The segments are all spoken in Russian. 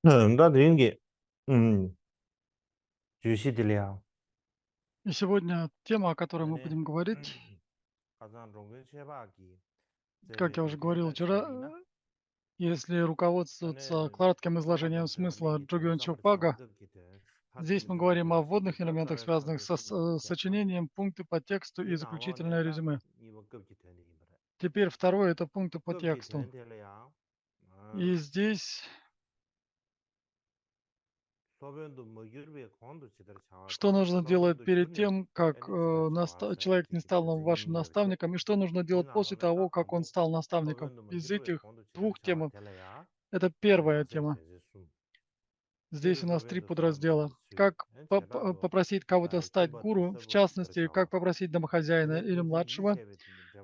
Да, деньги. 음, 주시들이야. И сегодня тема, о которой мы 아니, будем говорить, 가장 롱근 쉐바기. как 제 я уже говорил 인터넷 вчера, 쉐비나. если 아니, руководствоваться кратким изложением 파바단 смысла 저번에 Джогион 대사버 Чокпага, 자원급기들. здесь мы 파티미들 говорим о 대사기 вводных элементах, 따라서 связанных 차게 시비지. сочинением, пункты по тексту и 이 заключительное 나머지다 резюме. 이번 급기 되는 힘으로. Теперь второе– это пункты по 급기 тексту. 되는 데려야. И здесь 소변도 뭐 유럽의 공도 제대로 что 잡아가. нужно делать 로빈도 перед 주니어 тем, как 애니 제대로 человек не 잡아서 стал 되지 вашим 임무를. наставником, и что нужно 이 делать после 나라는 того, 딱 как он 간부 стал наставником. 소변도 뭐 Из 유럽의 этих 공도 제대로 двух тем 잡아들어야 это первая 맛에 тема. 되지 숨 Здесь 제대 у нас три 소변도 사람들이 подраздела. 수요 Как 제라도 попросить кого-то стать 킴버든 гуру, в 서버 제대로 частности, как 잡아가 попросить домохозяина 근데 или 요새 이 младшего 세배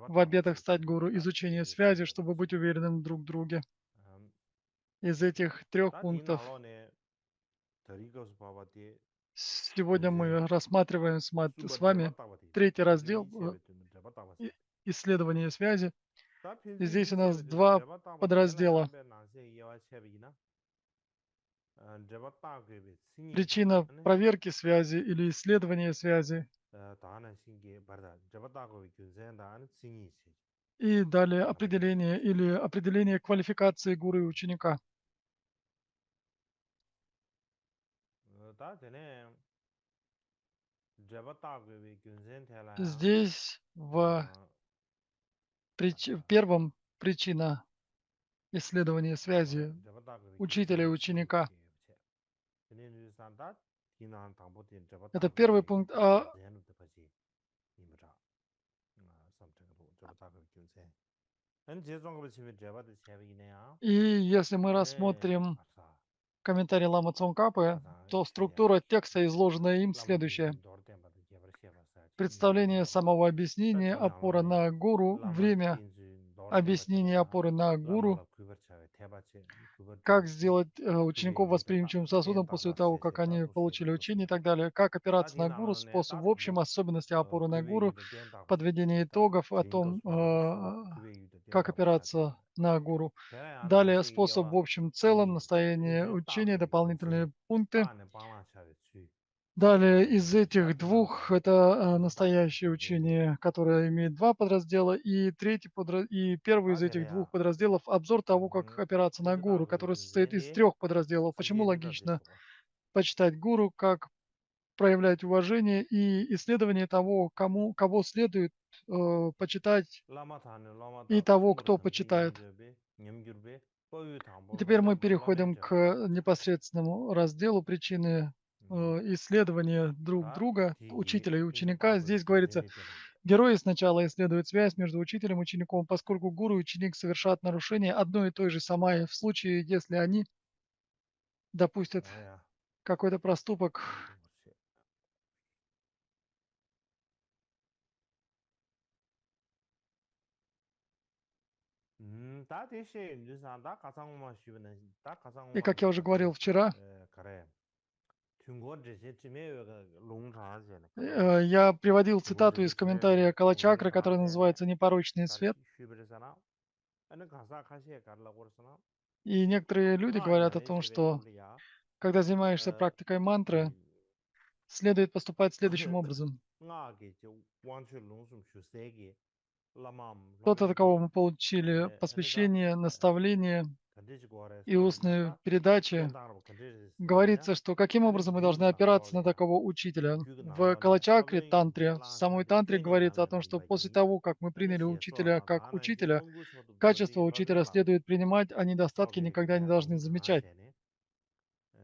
в 잡았다고 обетах 하실 стать гуру, 때다 изучение 이제 связи, 숨을 чтобы быть 거지 уверенным друг в друге. Из этих трех 다이 пунктов 날로네 더리고서 봐봤디 сегодня 균세 мы рассматриваем с 숨버든 вами 잡았다고 돼 третий 근데 раздел 이 세배 때문에 잡았다고 하세요 исследования связи. 다 И 핀세 здесь 이 у 세배 нас 때문에 два 잡았다고 될라야 подраздела. 안배 나세 이와 세배이나 잡았다고 해 승이다 Причина 아니 проверки связи или исследования связи. 다하는 신기 바르다 잡았다고 균세한다 아니 승이지 И далее 말하게 определение 되지 или определение квалификации гуру и ученика. 다 되네 잡았다고 균세 될라야 Здесь в 가자 первом причина исследования 그래 связи 잡았다고 учителя и 균세 ученика. 승이지 근데 산다 기나한 당보된 Это 잡았다고 первый пункт. 맞대는 뜻이지 이거라 삼적으로 잡았다고 균세 한 제정을 치면 잡아도 세비네야 И если мы 아니 рассмотрим 아싸 комментарий Лама Цонгкапы, 가자 то 시야 структура текста, изложенная им, 라마 следующая. 빈신 도르템바도 제버시아바사 Представление 이나로네 самого объяснения, опора 다디나로네 на гуру, 라마 время 빈신 объяснения, 도르템바체래야 опоры на гуру, 라마라 구버차에 대바체 구버 как 주버시 сделать 그게 учеников 이르다 восприимчивым сосудом после того, как 덴다랍세세 они получили 다도시에도 учение и 세세 так далее, как опираться на гуру, 다디나로네 способ в общем, 다당보 особенности опоры на 그게 гуру, 유대 덴다랍세 подведение 다 итогов о том, 진거스 바바로서 그게 유대 как 덴다랍사디 опираться на гуру. 대야 Далее 나세 способ в 이와 общем целом, 승이지 настояние 이제 учения, 딱그 дополнительные 균세 пункты. 다네 방랑샤의 주 Далее из 지시야네 этих двух 다디나로네 это 그래서 настоящее 균세디 учение, которое имеет два подраздела, и и первый из этих двух 다데래야 подразделов обзор того, как опираться на 이제 гуру, 딱그 который состоит из 균세디 трех подразделов. Почему 지게되다 логично 되고 почитать гуру, как проявлять уважение и исследование того, кого следует почитать, 라마타는 и 라마타 того, 충분히 кто 근데 почитает. 염접에 염결배 뽀유 И 당보 теперь мы 로템바 переходим 라멘저 к 바바체 непосредственному разделу причины исследования друг 다 друга, 디기 учителя и 이제 ученика. 딱그 Здесь говорится, 균세니 되는데 герои сначала исследуют связь между учителем и учеником, поскольку гуру и ученик совершат нарушение одной и той же самая в случае, если они допустят 아야 какой-то проступок. 모든 것이 다 대신 이제 다 가상만 쉬우는 다 И как 가상만 я уже говорил вчера, 그래 중국这些지메가 농사하잖아 그래 я приводил 중국 цитату из这些지메가 комментария Калачакры, который 농사하잖아 называется «Непорочный 다시 свет». 쉬버리잖아 아니 가사 가시에 가려고 그러잖아 И некоторые люди говорят о 아야네 том, 세베 что 콜리아 когда занимаешься 어 практикой мантры, 디 следует поступать следующим образом. ngage je wanchu longsum shu sege lamam Тот, от lomen кого di мы получили anida посвящение, наставление kandeji gore и sabina устные da передачи, dendar kandeji sabina говорится, что каким ane образом мы di должны nalo опираться на ya такого учителя. gyu В nalo ne Калачакре, lomen yin тантре, в tenlang самой shabe тантре teni говорится о name том, что после nambayi того, как мы ane приняли sheso учителя na как dana ji учителя, longu shodu качество bodi учителя logen lam следует принимать, а недостатки sobe никогда не ge должны long cha замечать. shene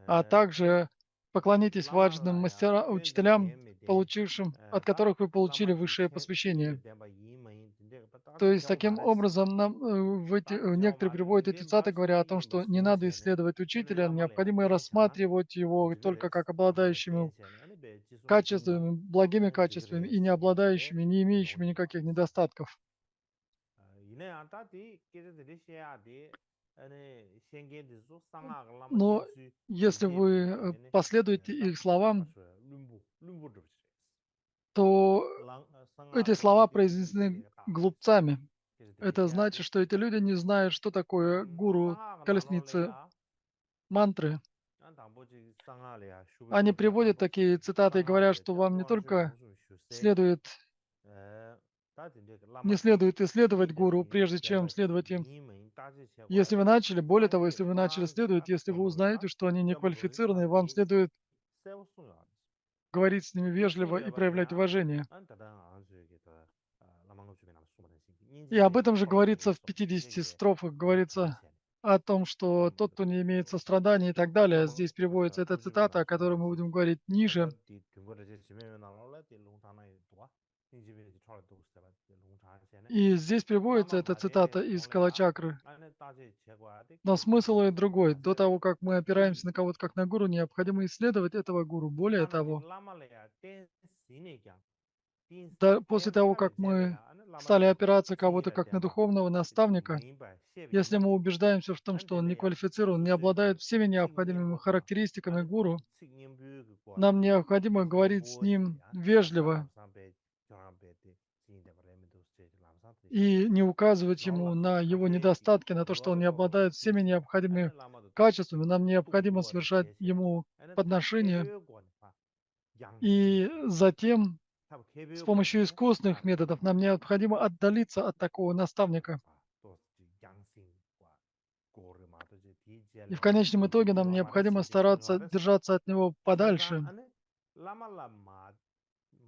А ane также поклонитесь lama важным la ya tuen de учителям, de me de получившим, от da которых вы получили lama ki высшее ching посвящение. de demba yin ma yin de ta То ti есть xiao таким ma res образом ta ti xiao некоторые ma приводят эти yin ba цитаты, shi говоря о ge том, yin ba что не sung надо se ne исследовать ane учителя, lama la ya необходимо ten sha рассматривать его de ge только res как lama la обладающими ten se ne ane be ji sung sung da качествами, благими ane de ge качествами и res не ge de de обладающими, не lo имеющими de ba никаких недостатков. ine an ta ti ge de de xie ya de ane xian ge de zu sang a lama Но ten su ge если jie be вы de de ne последуете da их ma словам, shu lu bu de то lang sang a эти lama слова ten su ge произнесены de ta ba глупцами. ge de de Это xie ya значит, de что эти люди не знают, что такое гуру sang a la lo le колесницы ya мантры, 안 당보지 상하래야 슈베 они 도다 приводят 당보 такие цитаты и говорят, 상하베 что вам не 떼부안슈 только 롱수 슈세 следует, 다지 이제 не 라마디 следует исследовать гуру, 시데기 прежде чем 덴바지 следовать им. 님은 다지 Если вы 제과데 начали, более того, 상게 если вы начали 과게 следовать, 딱 если вы узнаете, 제마로다 что они 제마로리 неквалифицированные, вам 상게 следует 세우스요 говорить с ними вежливо и проявлять 이슬레바데야 уважение. 안다다 안수에게다 라망고 주변 남 수마는 신기 И об 인지베 этом же 콜라보레 говорится в 소 50 이게 строфах, говорится 롱타시네 о том, что тот, кто не имеет сострадания и так далее. 라망 Здесь приводится эта 주변 цитата, 남 о которой 수마는 мы будем 신기 говорить ниже. 디 둥거르지 지메면 나올라 디 롱타나이 도와 인지베 초라도 스테바 롱타시네 И здесь приводится 라마 эта 마데베 цитата из 콜레야 Калачакры. 안에 따지 제과데 Но 케시 смысл и 롱수 другой. До 마세 того, как мы опираемся на кого-то как на гуру, необходимо исследовать этого гуру. Более 타나지 того, 라마레야 데 시네냐 디 после того, как 덴차베 мы 제레야 안에 стали 라마디 опираться кого-то 싱이라 как на 덴바 духовного 디 наставника, 메인바 если 셰비인다 мы убеждаемся в том, что он не 안데네야 квалифицирован, не обладает 수수에게 всеми необходимыми 칭님보다 характеристиками 안에 гуру, 칭님부그과 нам необходимо говорить с ним 칭보시야 вежливо 아살람상베 저람베데 칭데바레미도 스테이지 람상트리시 и не указывать ему 나올라서 на его 카케지 недостатки, на то, что он не 로로로 обладает всеми 디시 необходимыми 안에 라마도 또 качествами. Нам необходимо 뚱거리 совершать 제세 ему 안에 탑 подношения 개별권 и 양심기 затем 탑 с помощью 개별권에 искусственных методов 따르고 нам необходимо отдалиться от такого наставника. 또 양심과 고르마도 И в 디젤레야 конечном итоге нам 디디와 необходимо 마라신데 стараться 싱가레스 держаться от него 진상 подальше 안에 라말라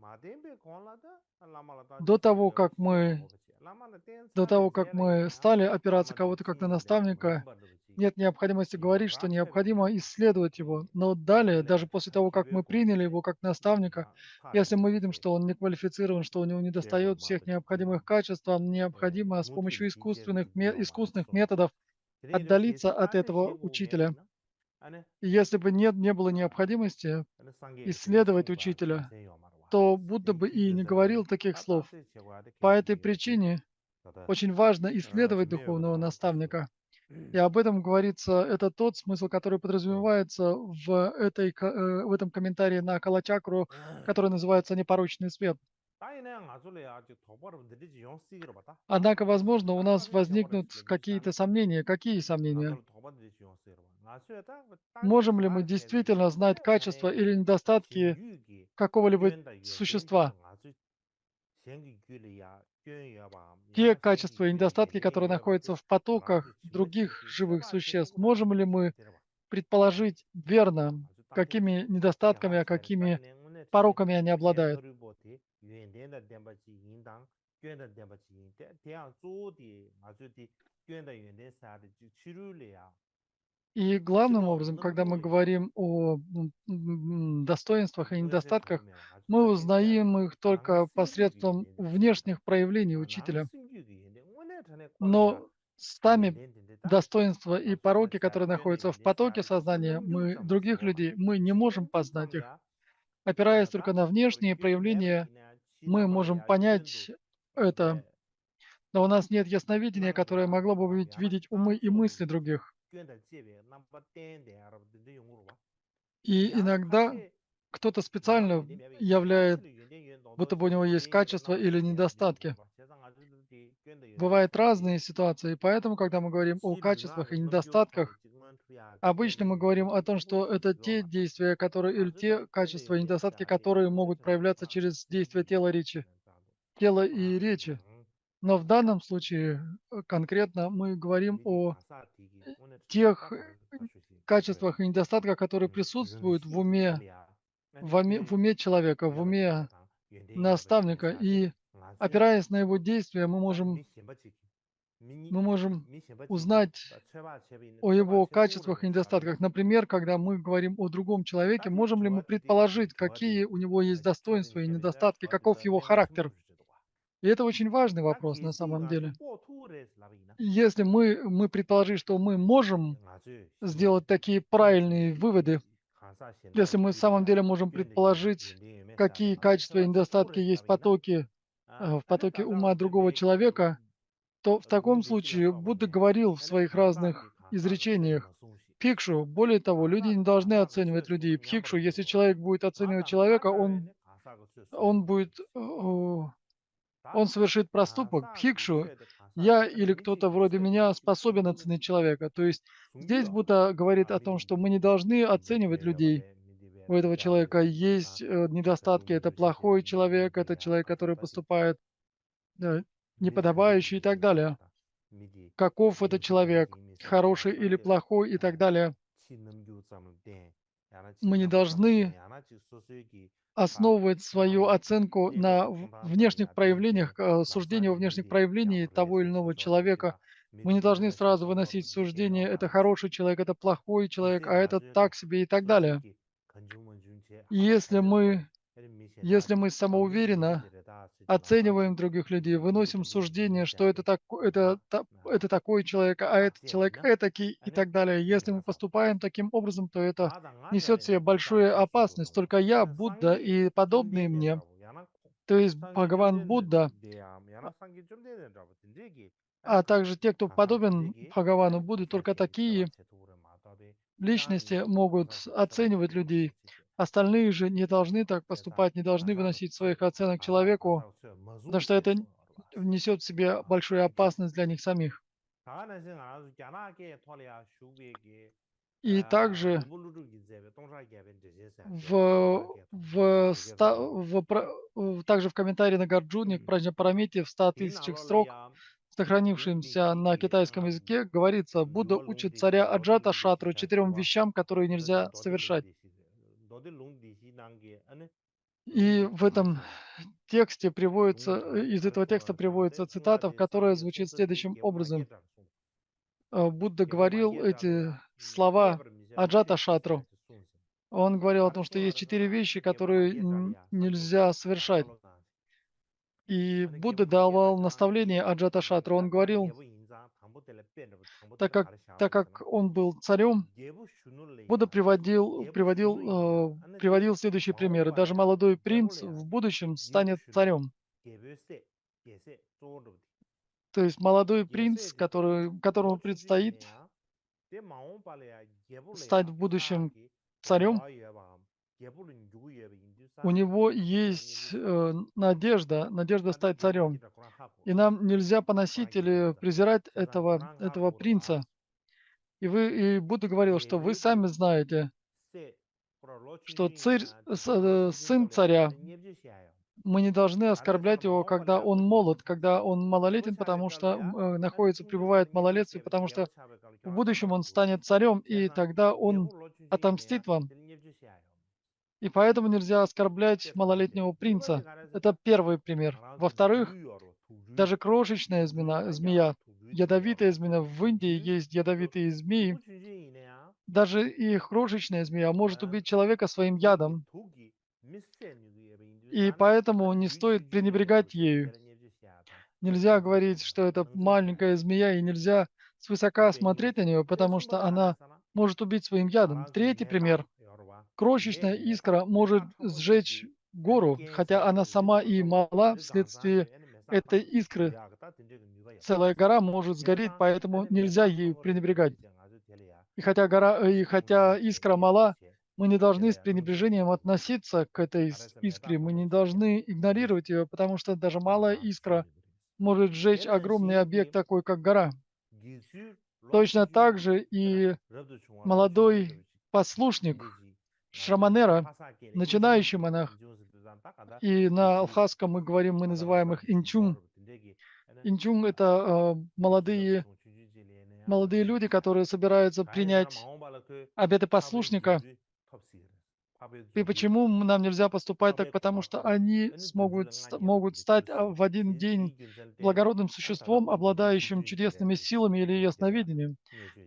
마덴베 곤라다 라말라다 до того, 지시베 как мы 시에바보지 라말라 до 댄사베 того, как мы 제레야 стали опираться 라마디 кого-то как на 칭데 наставника, 메인바르지 нет необходимости 이 говорить, что 랍체베 необходимо исследовать его. 이 Но далее, даже 텔레야 после 타 того, как мы приняли 개별권에 его как наставника, 양 타레 если мы видим, 지세 что он не квалифицирован, что у него недостает всех 개별마도 디 необходимых качеств, нам необходимо с помощью 무티 디젤 디디오 искусственных 마레소 методов 드레이드 отдалиться 제세 от 빠데 этого 시고 учителя. 겐이나 안에 И если бы не было 아 необходимости 안에 상게 데 исследовать 수바 учителя, 마세요 말와 то Будда 데 бы и не 기그자데 говорил таких слов. 따따스 제과데 По этой 케시비게 데 причине 다다 очень важно исследовать духовного 지메요나 다수 наставника. И об этом говорится, это тот смысл, который 네 подразумевается в этом комментарии на Калачакру, который называется «Непорочный свет». 따이네 아줄레 아직 도바로 드리지 용시기로 봤다 Однако, возможно, у нас 따따스 возникнут 제과레스 какие-то 레비스타네 сомнения. Какие сомнения? 아줄 도바 드리지 용시기로 봐 나수에다 따게 Можем ли мы 사체데 действительно знать качества 오네 или недостатки 신유기 какого-либо 쩐다 существа? 유엔덴데 아주 생기 규리야 쩐여봐 Те 야 생기 качества и 규리게 недостатки, которые 레여봐 находятся в 라마도 потоках других 지머치게 живых 세바 существ, 제대고다 можем ли мы 데려봐 предположить верно, 아주 따뜻 какими недостатками, а 시하체를 какими 따이네 오늘 차례 пороками они обладают? 셈터리보티 유엔덴다 덴바지 인당 쩐다 덴바지 인데 대한 조디 아주디 쩐다 유엔덴 사데 치루래야 И главным 치료 образом, когда мы 넘루래야 говорим о достоинствах и 그것에 недостатках, 보면 아주 мы 따뜻 해야 돼. узнаем их 나는 только посредством 승규기 внешних проявлений 나는 учителя. 승규기 오늘 전에 콜레야 Но сами 유엔덴데다 достоинства и 아주다 пороки, 자 которые 쩐다 находятся в 유엔덴 потоке 사데 сознания, 신능중 мы, 좀 других 세워봐 людей, мы не можем 신능중 познать их. 섬이야 Опираясь только 쩐다다 на 우리 внешние 균 проявления, 내버리기냐 мы можем 지나버려야 쩐도 понять это, 데 но у нас нет ясновидения, которое 나가 могло бы 야나 видеть умы 강 и 수도 мысли других. 쩐다 집에 남바 땡데 여러분들 용으로 봐 И 양 иногда 카체 кто-то 나가 специально 유엔덴 맵이 являет, 양치를 유엔덴 유엔 будто 동도 бы у него есть 지도리 качества 라마도 или 시에는 недостатки. 봐 세상 아주들이 쩐다 유엔덴 Бывают 사데 разные ситуации, поэтому, когда мы говорим о качествах и 지르가고 넘겨 недостатках, 지금은 투야 обычно 쩐다 мы говорим 유엔덴 о том, что 찌부수 это те 시로마 действия, которые, или те 아주다 쩐다 качества и 유엔덴 недостатки, 사데 которые 오늘 могут 전에 проявляться 봐 через действие 승규기 тела 아 и речи. Но в данном случае конкретно мы говорим 미리 о 가사 디기 오늘 전에 тех 따따르 가수시 그래 качествах и недостатках, которые присутствуют в 균시 уме, 콜리아 в уме человека, в 내가 уме 지나가 유엔덴 맵이 наставника. 사데 И 나세 опираясь на его действия, 딱 미시버지 мы можем 미시버지 узнать 최바 체비 о 최바 его 체고로 качествах и недостатках. Например, когда мы говорим о другом человеке, 따디 можем ли мы 좋아디 предположить, 좋아디 какие у него есть достоинства 초딩 и 셰베다 недостатки, каков 좋아디다 его 내가 характер? 침부를 주도록 И это очень важный 딱 вопрос на самом 계시가 아주 деле. 뽀투레스 라비나 И если мы предположим, что мы можем 아주 сделать такие 오늘 правильные 전에 выводы, 가사 если 신다 мы в самом 규리야 деле можем 균데 предположить, 유엔덴 메사데 какие 아주 качества и 최바 недостатки 체고레스 есть в 라비나 в 안에 потоке ума 가사 другого 때 человека, то в таком 누군데 시가 случае Будда 써봤네 говорил в 안에 своих 가사디 разных 가사가 изречениях 세우나 숭시 Пхикшу. Более того, люди не 가사디 должны 가사가 оценивать людей. 세우나 Пхикшу, 냠바를 если 주도록 человек будет оценивать 마땅 человека, 마땅하네 가사가 он 세우나 будет, 다 он совершит проступок. 가사디 Пхикшу, 쇠데 я или кто-то вроде меня способен оценить человека. То есть здесь Будда говорит о том, что мы не должны оценивать людей. У этого человека есть недостатки, это плохой человек, это человек, который поступает э, неподобающе и так далее. Каков этот человек, хороший или плохой и так далее. Мы не должны основывать свою оценку на внешних проявлениях, суждение о внешних проявлениях того или иного человека. Мы не должны сразу выносить суждение, это хороший человек, это плохой человек, а это так себе и так далее. И если мы самоуверенно оцениваем других людей, выносим суждение, что это такой человек, а этот человек этакий и так далее. Если мы поступаем таким образом, то это несет в себе большую опасность. Только я, Будда и подобные мне, то есть Бхагаван Будда, а а также те, кто подобен Бхагавану Будде, только такие личности могут оценивать людей. Остальные же не должны так поступать, не должны выносить своих оценок человеку, потому что это несет в себе большую опасность для них самих. И также также в комментарии на Гарджуне к Праджня Парамите в 100 тысячах строк, сохранившимся на китайском языке, говорится, Будда учит царя Аджата Шатру 4 вещам, которые нельзя совершать. И в этом тексте из этого текста приводится цитата, которая звучит следующим образом. Будда говорил эти слова Аджата Шатру. Он говорил о том, что есть 4 вещи, которые нельзя совершать. И Будда давал наставление Аджата Шатру. Он говорил, так как он был царем, Будда приводил следующие примеры. Даже молодой принц в будущем станет царем. То есть молодой принц, которому предстоит стать в будущем царем, у него есть надежда стать царем. И нам нельзя поносить или презирать этого принца. И Будда говорил, что вы сами знаете, что сын царя, мы не должны оскорблять его, когда он молод, когда он малолетен, потому что пребывает в малолетстве, потому что в будущем он станет царем, и тогда он отомстит вам. И поэтому нельзя оскорблять малолетнего принца. Это первый пример. Во-вторых, даже крошечная змея, ядовитая змея, в Индии есть ядовитые змеи, даже и крошечная змея может убить человека своим ядом. И поэтому не стоит пренебрегать ею. Нельзя говорить, что это маленькая змея, и нельзя свысока смотреть на нее, потому что она может убить своим ядом. Третий пример. Крошечная искра может сжечь гору, хотя она сама и мала, вследствие этой искры целая гора может сгореть, поэтому нельзя ею пренебрегать. И хотя искра мала, мы не должны с пренебрежением относиться к этой искре, мы не должны игнорировать ее, потому что даже малая искра может сжечь огромный объект, такой как гора. Точно так же и молодой послушник Шраманера, начинающий монах, и на алхазском мы называем их инчун. Инчун — это молодые люди, которые собираются принять обеты послушника. И почему нам нельзя поступать так? Потому что они могут стать в один день благородным существом, обладающим чудесными силами или ясновидением.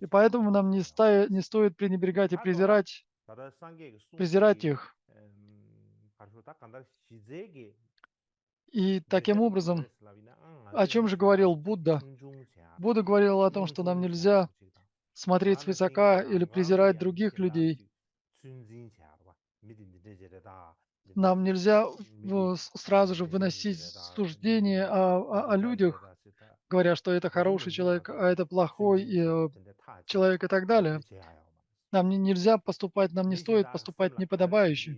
И поэтому нам не стоит пренебрегать и презирать их. И таким образом, о чем же говорил Будда? Будда говорил о том, что нам нельзя смотреть свысока или презирать других людей. Нам нельзя сразу же выносить суждение о людях, говоря, что это хороший человек, а это плохой человек и так далее. Нам не стоит поступать неподобающе.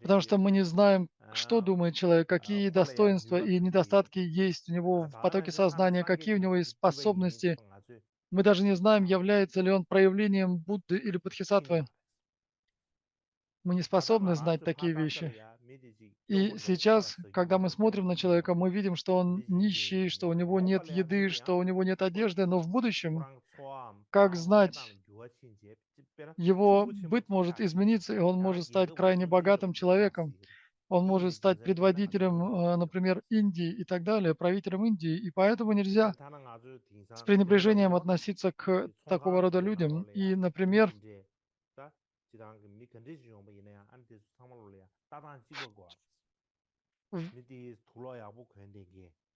Потому что мы не знаем, что думает человек, какие достоинства и недостатки есть у него в потоке сознания, какие у него есть способности. Мы даже не знаем, является ли он проявлением Будды или Бодхисаттвы. Мы не способны знать такие вещи. И сейчас, когда мы смотрим на человека, мы видим, что он нищий, что у него нет еды, что у него нет одежды, но в будущем, как знать, его быт может измениться, и он может стать крайне богатым человеком. Он может стать предводителем, например, Индии и так далее, правителем Индии. И поэтому нельзя с пренебрежением относиться к такого рода людям. И, например, в-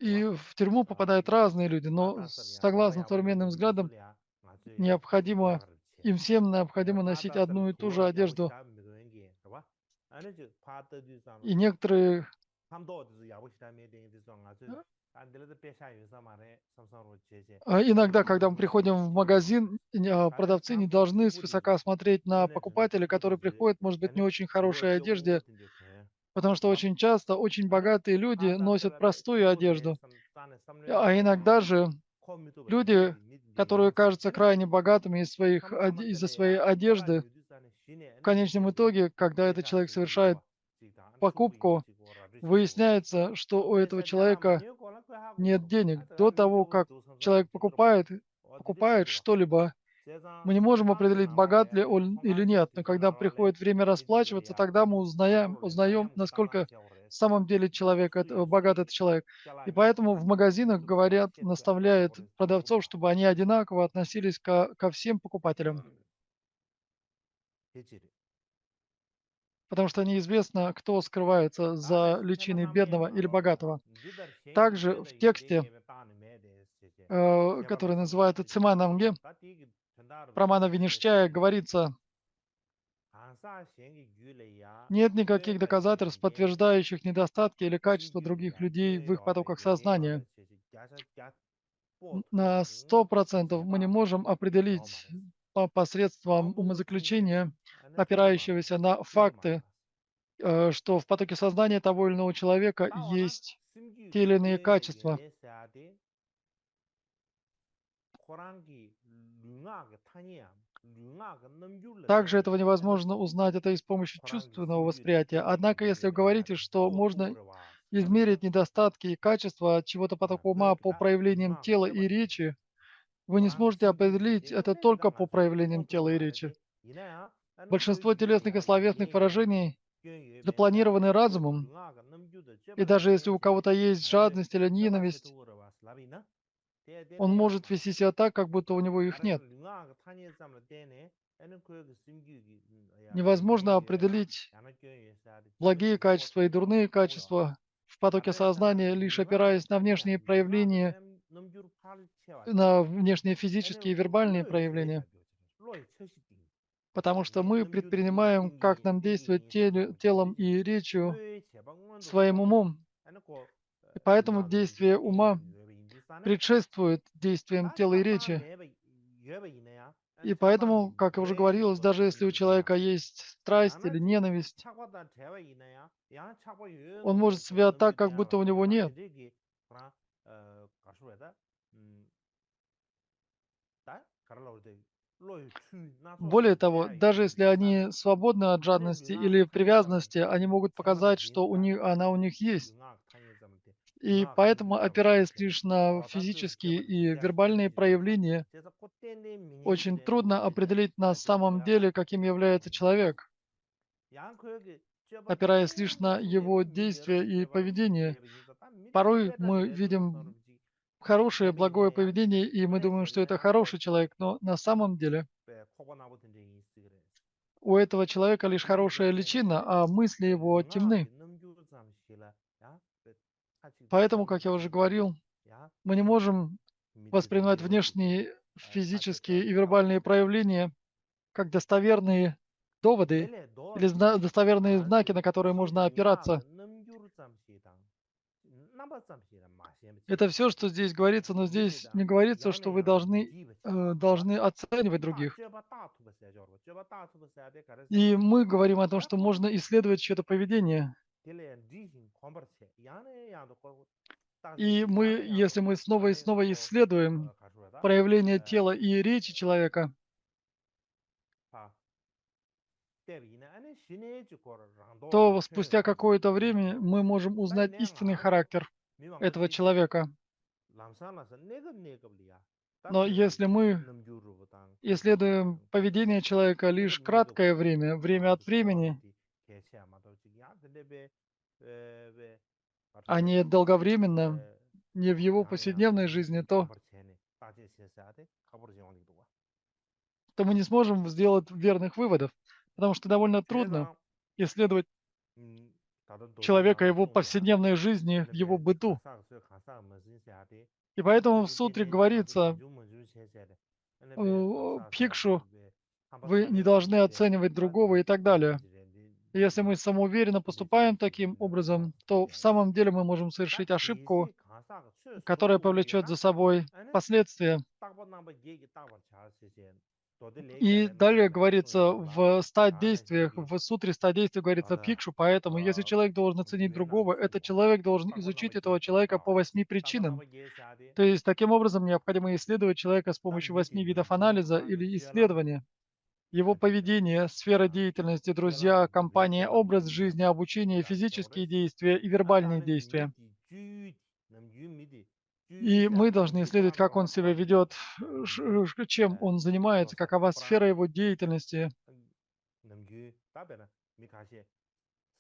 и в тюрьму попадают разные люди, но согласно современным взглядам, необходимо, им всем необходимо носить одну и ту же одежду. И некоторые иногда, когда мы приходим в магазин, продавцы не должны свысока смотреть на покупателя, который приходит, может быть, не очень хорошей одежде, потому что очень часто очень богатые люди носят простую одежду. А иногда же люди, которые кажутся крайне богатыми из-за своей одежды, в конечном итоге, когда этот человек совершает покупку, выясняется, что у этого человека нет денег. До того, как человек покупает что-либо, мы не можем определить, богат ли он или нет. Но когда приходит время расплачиваться, тогда мы узнаем, насколько в самом деле богат этот человек. И поэтому в магазинах говорят, наставляют продавцов, чтобы они одинаково относились ко всем покупателям. Потому что неизвестно, кто скрывается за личиной бедного или богатого. Также в тексте, который называется Цимай Намге, Прамана Винишчая, говорится, нет никаких доказательств, подтверждающих недостатки или качества других людей в их потоках сознания. На 100% мы не можем определить посредством умозаключения, опирающегося на факты, что в потоке сознания того или иного человека есть те или иные качества. Также этого невозможно узнать это и с помощью чувственного восприятия. Однако, если вы говорите, что можно измерить недостатки и качества чего-то потока ума по проявлениям тела и речи, вы не сможете определить это только по проявлениям тела и речи. Большинство телесных и словесных выражений запланированы разумом, и даже если у кого-то есть жадность или ненависть, он может вести себя так, как будто у него их нет. Невозможно определить благие качества и дурные качества в потоке сознания, лишь опираясь на внешние проявления, на внешние физические и вербальные проявления, потому что мы предпринимаем, как нам действовать телом и речью, своим умом. И поэтому действие ума предшествует действиям тела и речи. И поэтому, как я уже говорилось, даже если у человека есть страсть или ненависть, он может себя так, как будто у него нет. Более того, даже если они свободны от жадности или привязанности, они могут показать, что она у них есть. И поэтому, опираясь лишь на физические и вербальные проявления, очень трудно определить на самом деле, каким является человек, опираясь лишь на его действия и поведение. Порой мы видим хорошее, благое поведение, и мы думаем, что это хороший человек, но на самом деле у этого человека лишь хорошая личина, а мысли его темны. Поэтому, как я уже говорил, мы не можем воспринимать внешние физические и вербальные проявления как достоверные доводы или достоверные знаки, на которые можно опираться. Это все, что здесь говорится, но здесь не говорится, что вы должны должны оценивать 大 других. 这把大图不写着了，这把大图不写的，可能 И 是 мы говорим о том, 哎， что можно исследовать чье-то поведение. 这类例行狂奔车，一样的样的过，但是 И 一 мы, 样的样的 если мы 过， снова и 那 снова 好 исследуем 看出来的， проявление тела и речи человека, 啊，对比呢，那新的就过了，让多人 то 确 спустя 实 какое-то время 过， мы можем 但是 узнать 那样 истинный 俺是 характер 没往过 этого 去， человека. làm sao là那个里啊，但 Но 是 если мы 能就入不当， исследуем поведение человека 那个 лишь 那个 краткое время, 不 время 当 от 是说完 времени, 的，开车嘛都这样子的呗，呗，把出 а 来， не долговременно, не в его 样样的 повседневной 例 жизни, 行狂 то 奔车呢，大街小巷的，可不是这样的多， мы не сможем сделать верных выводов, потому что довольно 实际 трудно 上， исследовать 大家都是 человека, 让 его 送呀， повседнevной жизни, 那 в его 边 быту. 看上没人下的， И 那 поэтому 那 в 个电 сутре 电影嘛就 говорится, 没就切下的，那边啥啥的， Пикшу, 呗，看不 вы 啥 не 的， должны 呗， оценивать 他 другого и так 那边 далее. 的人的， Если мы самоуверенно 那边的 поступаем 这个 таким 那个 образом, 发 то в 展的， самом деле мы можем 但 совершить 其 ошибку, 实看上确实 которая 不一 повлечет 样， за собой 那 последствия. 大部那么也给大伙儿这些，多的来个 И 来那 далее 让送一 говорится 路了， в 100 啊那些 действиях, 个， в сутре 100 действий 好 говорится 的， пикшу, поэтому если человек должен 这 оценить 边让 другого, 送 этот 我， человек должен 大部那 изучить 么也 этого 给到 человека по 了， 8 大部那 причинам. 么也下的， То есть таким образом необходимо исследовать человека с 但 помощью 你得 8 видов 能就 анализа 那个 или 接了， исследования. Его 这个， поведение, сфера 啊， деятельности, 接了 друзья, 就别接 компания, 了 образ 就一样 жизни, 的， обучение, 干着了。 физические действия и 俺当 вербальные 然你没 действия. 得具体，那么有没得具 И 象 мы 那么 должны 就光 исследовать, как 光 он 光 себя 光 ведет, 能 чем он занимается, 多少 какова 不然 сфера его деятельности. 能就大白了，没看见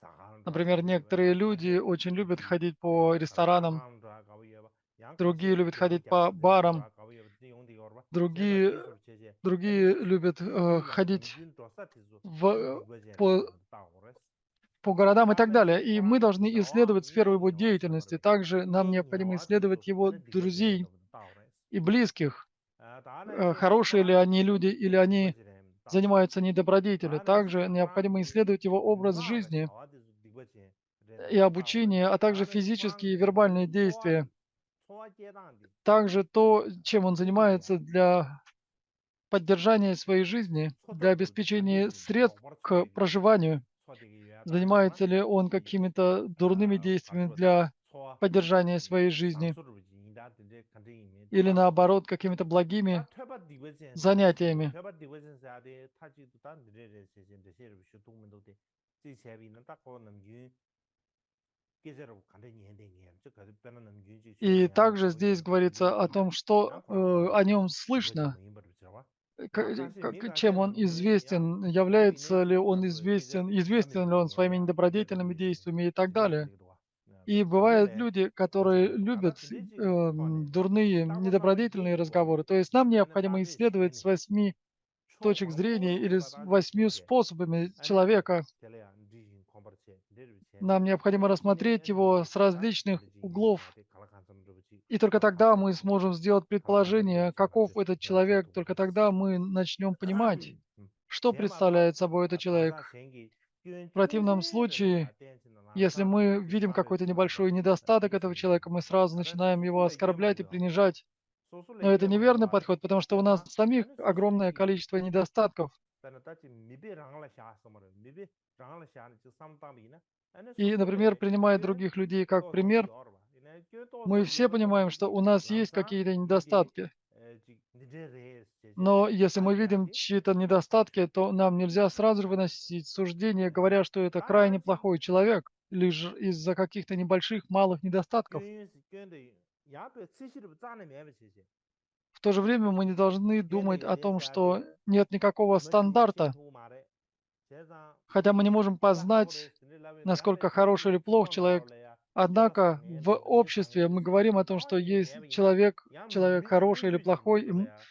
啥子 Например, 搞一个， некоторые 俺看 люди 见 очень 就 любят 去 ходить по 可能啥 ресторанам, 子搞一个吧，样看 другие 见 любят 电脑 ходить 检 по 测的用 барам, 的搞一个这用的个吧，现在 другие, 技术这些，那你 другие любят 具了能 ходить 就多少提出，能 в, 地过去的 по, 大伙儿， по городам и 当 так 然是 далее. И мы 光 должны 早啊， исследовать 你 сферу 也 его 牛啊是么 деятельности. 的， Также 你 нам 也牛 необходимо 啊提出， исследовать его 那地过去的 друзей 都大伙儿， и близких. 当然是不 Хорошие ли 然 они люди 能 или 地过 они 去的大伙儿。 занимаются недобродетелью. 当然是 Также 不然 необходимо 你 исследовать его 牛 образ 啊个 жизни 小的地过去，这 и 大伙儿， обучение, а 当 также 然是不然 физические и 能 вербальные 牛错的， действия. 错阶段的， Также то, чем он 这个呀， занимается для поддержания своей жизни, 错的 для 都看这 обеспечения 个嘛，老 средств 板错 к 这个呀， проживанию. 错这个呀，当然了， Занимается ли он 这 какими-то дурными 看 действиями 出的 для 错， поддержания своей 上 жизни 诉的应该对看这一面， или 当然。 наоборот какими-то 但 благими 退把地位线啥的， занятиями. 退把地位线啥的，他就当地的这些学动物都的，这些比那大伙能就，给这种看着年的年，这个本来能就就学 И 年的， также 搞一个 здесь 这个 говорится о 年的， том, что 俺看好 о нем 地位线 слышно, 没不知道吧？俺看是没看 чем 见 он 能就呀， известен, 没比那 является ли 些看 он 出来，给这 俺没 известен ли 不 он 年的 своими 呀，给这个 недобродетельными 没些， действиями и так 这个看 далее. 这个多，И 所以 бывают 嘞， люди, 我这 которые 个，俺他 любят 听这就好呢， дурные, 大部分那么也 недобродетельные 给过的， разговоры. То есть нам 俺那大 необходимо 这学 исследовать 呢。 с 8 错 точек 了，我 зрения 这 или 把 с 大这学 8 的， способами 俺那 человека. 这样例行狂奔车，这种车呢， Нам 俺 необходимо 那新的 рассмотреть 俺能 его 就 с 看上， 俺 различных 这经验 углов. 下的，看了看怎么对不起， И только 我看 тогда 车 мы 不过， сможем сделать 看了看怎么对不 предположение, 起，俺 каков 这 этот 要学 человек. 动物 Только 这些， тогда мы начнем понимать, что 先把把 представляет собой этот 看 человек. 上先给，跟 В 就 противном 是的里啊， случае, 电子的那 если 啥， мы 就 видим 把这 какой-то 啥子， небольшой недостаток 这 этого 些， человека, мы сразу 可能 начинаем 说出 его 来越嘛 оскорблять и 的， принижать. 说出来 Но это 越嘛的 неверный 话嘞， подход, потому что 为 у нас 啥？ самих 俺那说出来 огромное 的。 количество недостатков. 但是大家没别让了下什么的，没别让了下的就上当里呢。俺那说 И, 出 например, 来， принимая 捐 других людей как 多少 пример, 点儿吧，那捐多 мы 少点 все 儿什么 понимаем, 的 что 的， у нас làm есть sao какие-то 你的 недостатки. 你这人这些 Но если 看 мы 出来 видим 的， чьи-то недостатки, то нам нельзя сразу же выносить суждение, говоря, что это 当然 крайне 这 плохой человек, лишь из-за каких-то небольших малых недостатков. 捐的，也对这些都长得面不这些， В то же время мы не должны 捐的 думать 有 о 点 том, 啥 что 的， нет никакого 没经前 стандарта, 途嘛的，先生， хотя мы не можем 这个好的 познать, 是的那位，原来 насколько 这些 хороший 都 или 指 плох 望到 человек. 了呀，捐了3 Однако 年 в 的，5年3 обществе 年的， мы 这些 говорим о 都 том, 当 что 然 есть 面不呢， человек, 也没 человек 没 хороший или 就情况 плохой, 出来呀，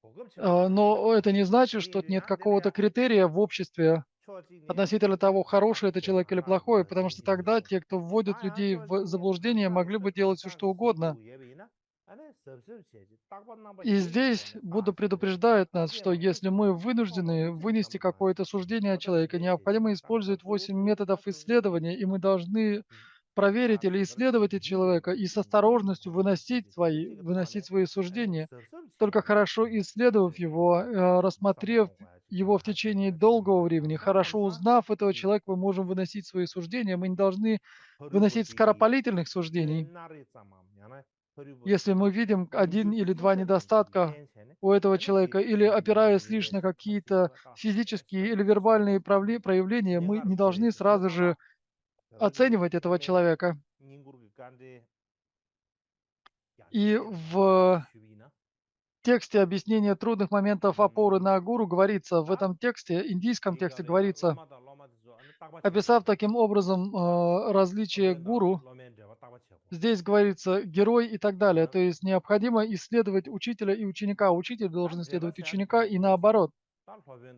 可个情况出来， но это не значит, 所以 что 就 нет 样的了 какого-то 呀， критерия в обществе 瞧这年 относительно того, 看上 хороший 个 это 钱， человек 看 или 上个 плохой, 么 потому 经 что 济没 тогда 事， те, кто вводит 当然 людей 瞧这 в 年看 заблуждение, 上 могли 是 бы 看 делать все 上 что 前 угодно. 途也为呢，俺那是不是去，大部分那么 И 也有过 здесь 呢， Будда 大是的， предупреждает 大 нас, 姐 что 嘛，这 если 些 мы 错了 вынуждены 不正常 вынести 不关系， какое-то суждение о 我到这 человеке, 里写的， необходимо 当然 использовать 做 8 做 методов 他说， исследования, и мы должны проверить или исследовать этого человека и с осторожностью выносить свои суждения. Только хорошо исследовав его, рассмотрев его в течение долгого времени, хорошо узнав этого человека, мы можем выносить свои суждения. Мы не должны выносить скоропалительных суждений. Если мы видим один или два недостатка у этого человека, или опираясь лишь на какие-то физические или вербальные проявления, мы не должны сразу же оценивать этого человека. И в тексте объяснения трудных моментов опоры на гуру говорится, в этом тексте, индийском тексте говорится, описав таким образом различие гуру, здесь говорится герой и так далее. То есть необходимо исследовать учителя и ученика. Учитель должен исследовать ученика и наоборот.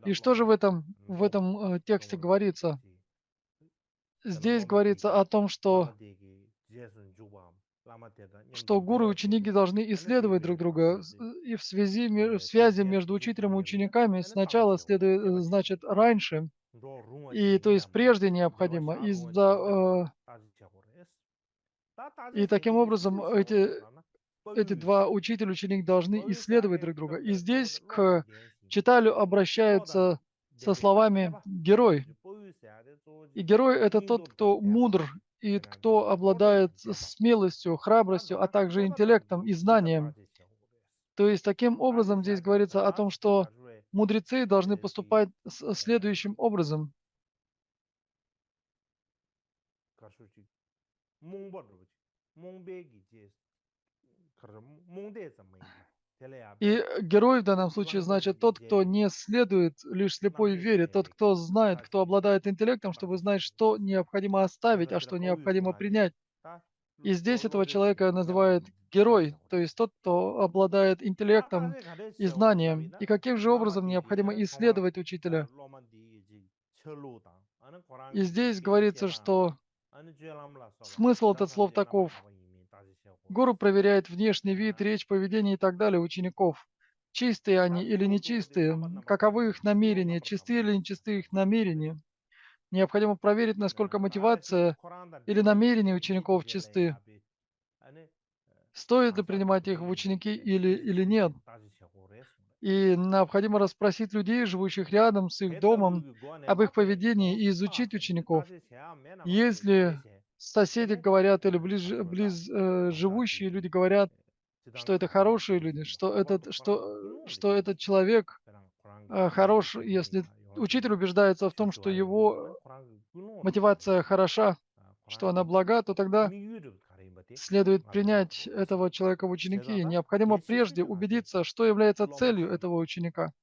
И что же в этом тексте говорится? Здесь говорится о том, что гуру и ученики должны исследовать друг друга. И в связи между учителем и учениками сначала следует, значит, раньше. И то есть прежде необходимо. И таким образом эти два учитель и ученик должны исследовать друг друга. И здесь к читалю обращаются со словами «герой». И герой — это тот, кто мудр и кто обладает смелостью, храбростью, а также интеллектом и знанием. То есть таким образом здесь говорится о том, что мудрецы должны поступать следующим образом. И герой в данном случае значит тот, кто не следует лишь слепой вере, тот, кто знает, кто обладает интеллектом, чтобы знать, что необходимо оставить, а что необходимо принять. И здесь этого человека называют герой, то есть тот, кто обладает интеллектом и знанием. И каким же образом необходимо исследовать учителя? И здесь говорится, что смысл этих слов таков. Гуру проверяет внешний вид, речь, поведение и так далее учеников. Чистые они или нечистые, каковы их намерения, чистые или нечистые их намерения. Необходимо проверить, насколько мотивация или намерения учеников чисты. Стоит ли принимать их в ученики или нет. И необходимо расспросить людей, живущих рядом с их домом, об их поведении и изучить учеников. Если соседи говорят или живущие люди говорят, что это хорошие люди, что этот человек хорош, если учитель убеждается в том, что его мотивация хороша, что она блага, то тогда следует принять этого человека в ученики. Необходимо прежде убедиться, что является целью этого ученика.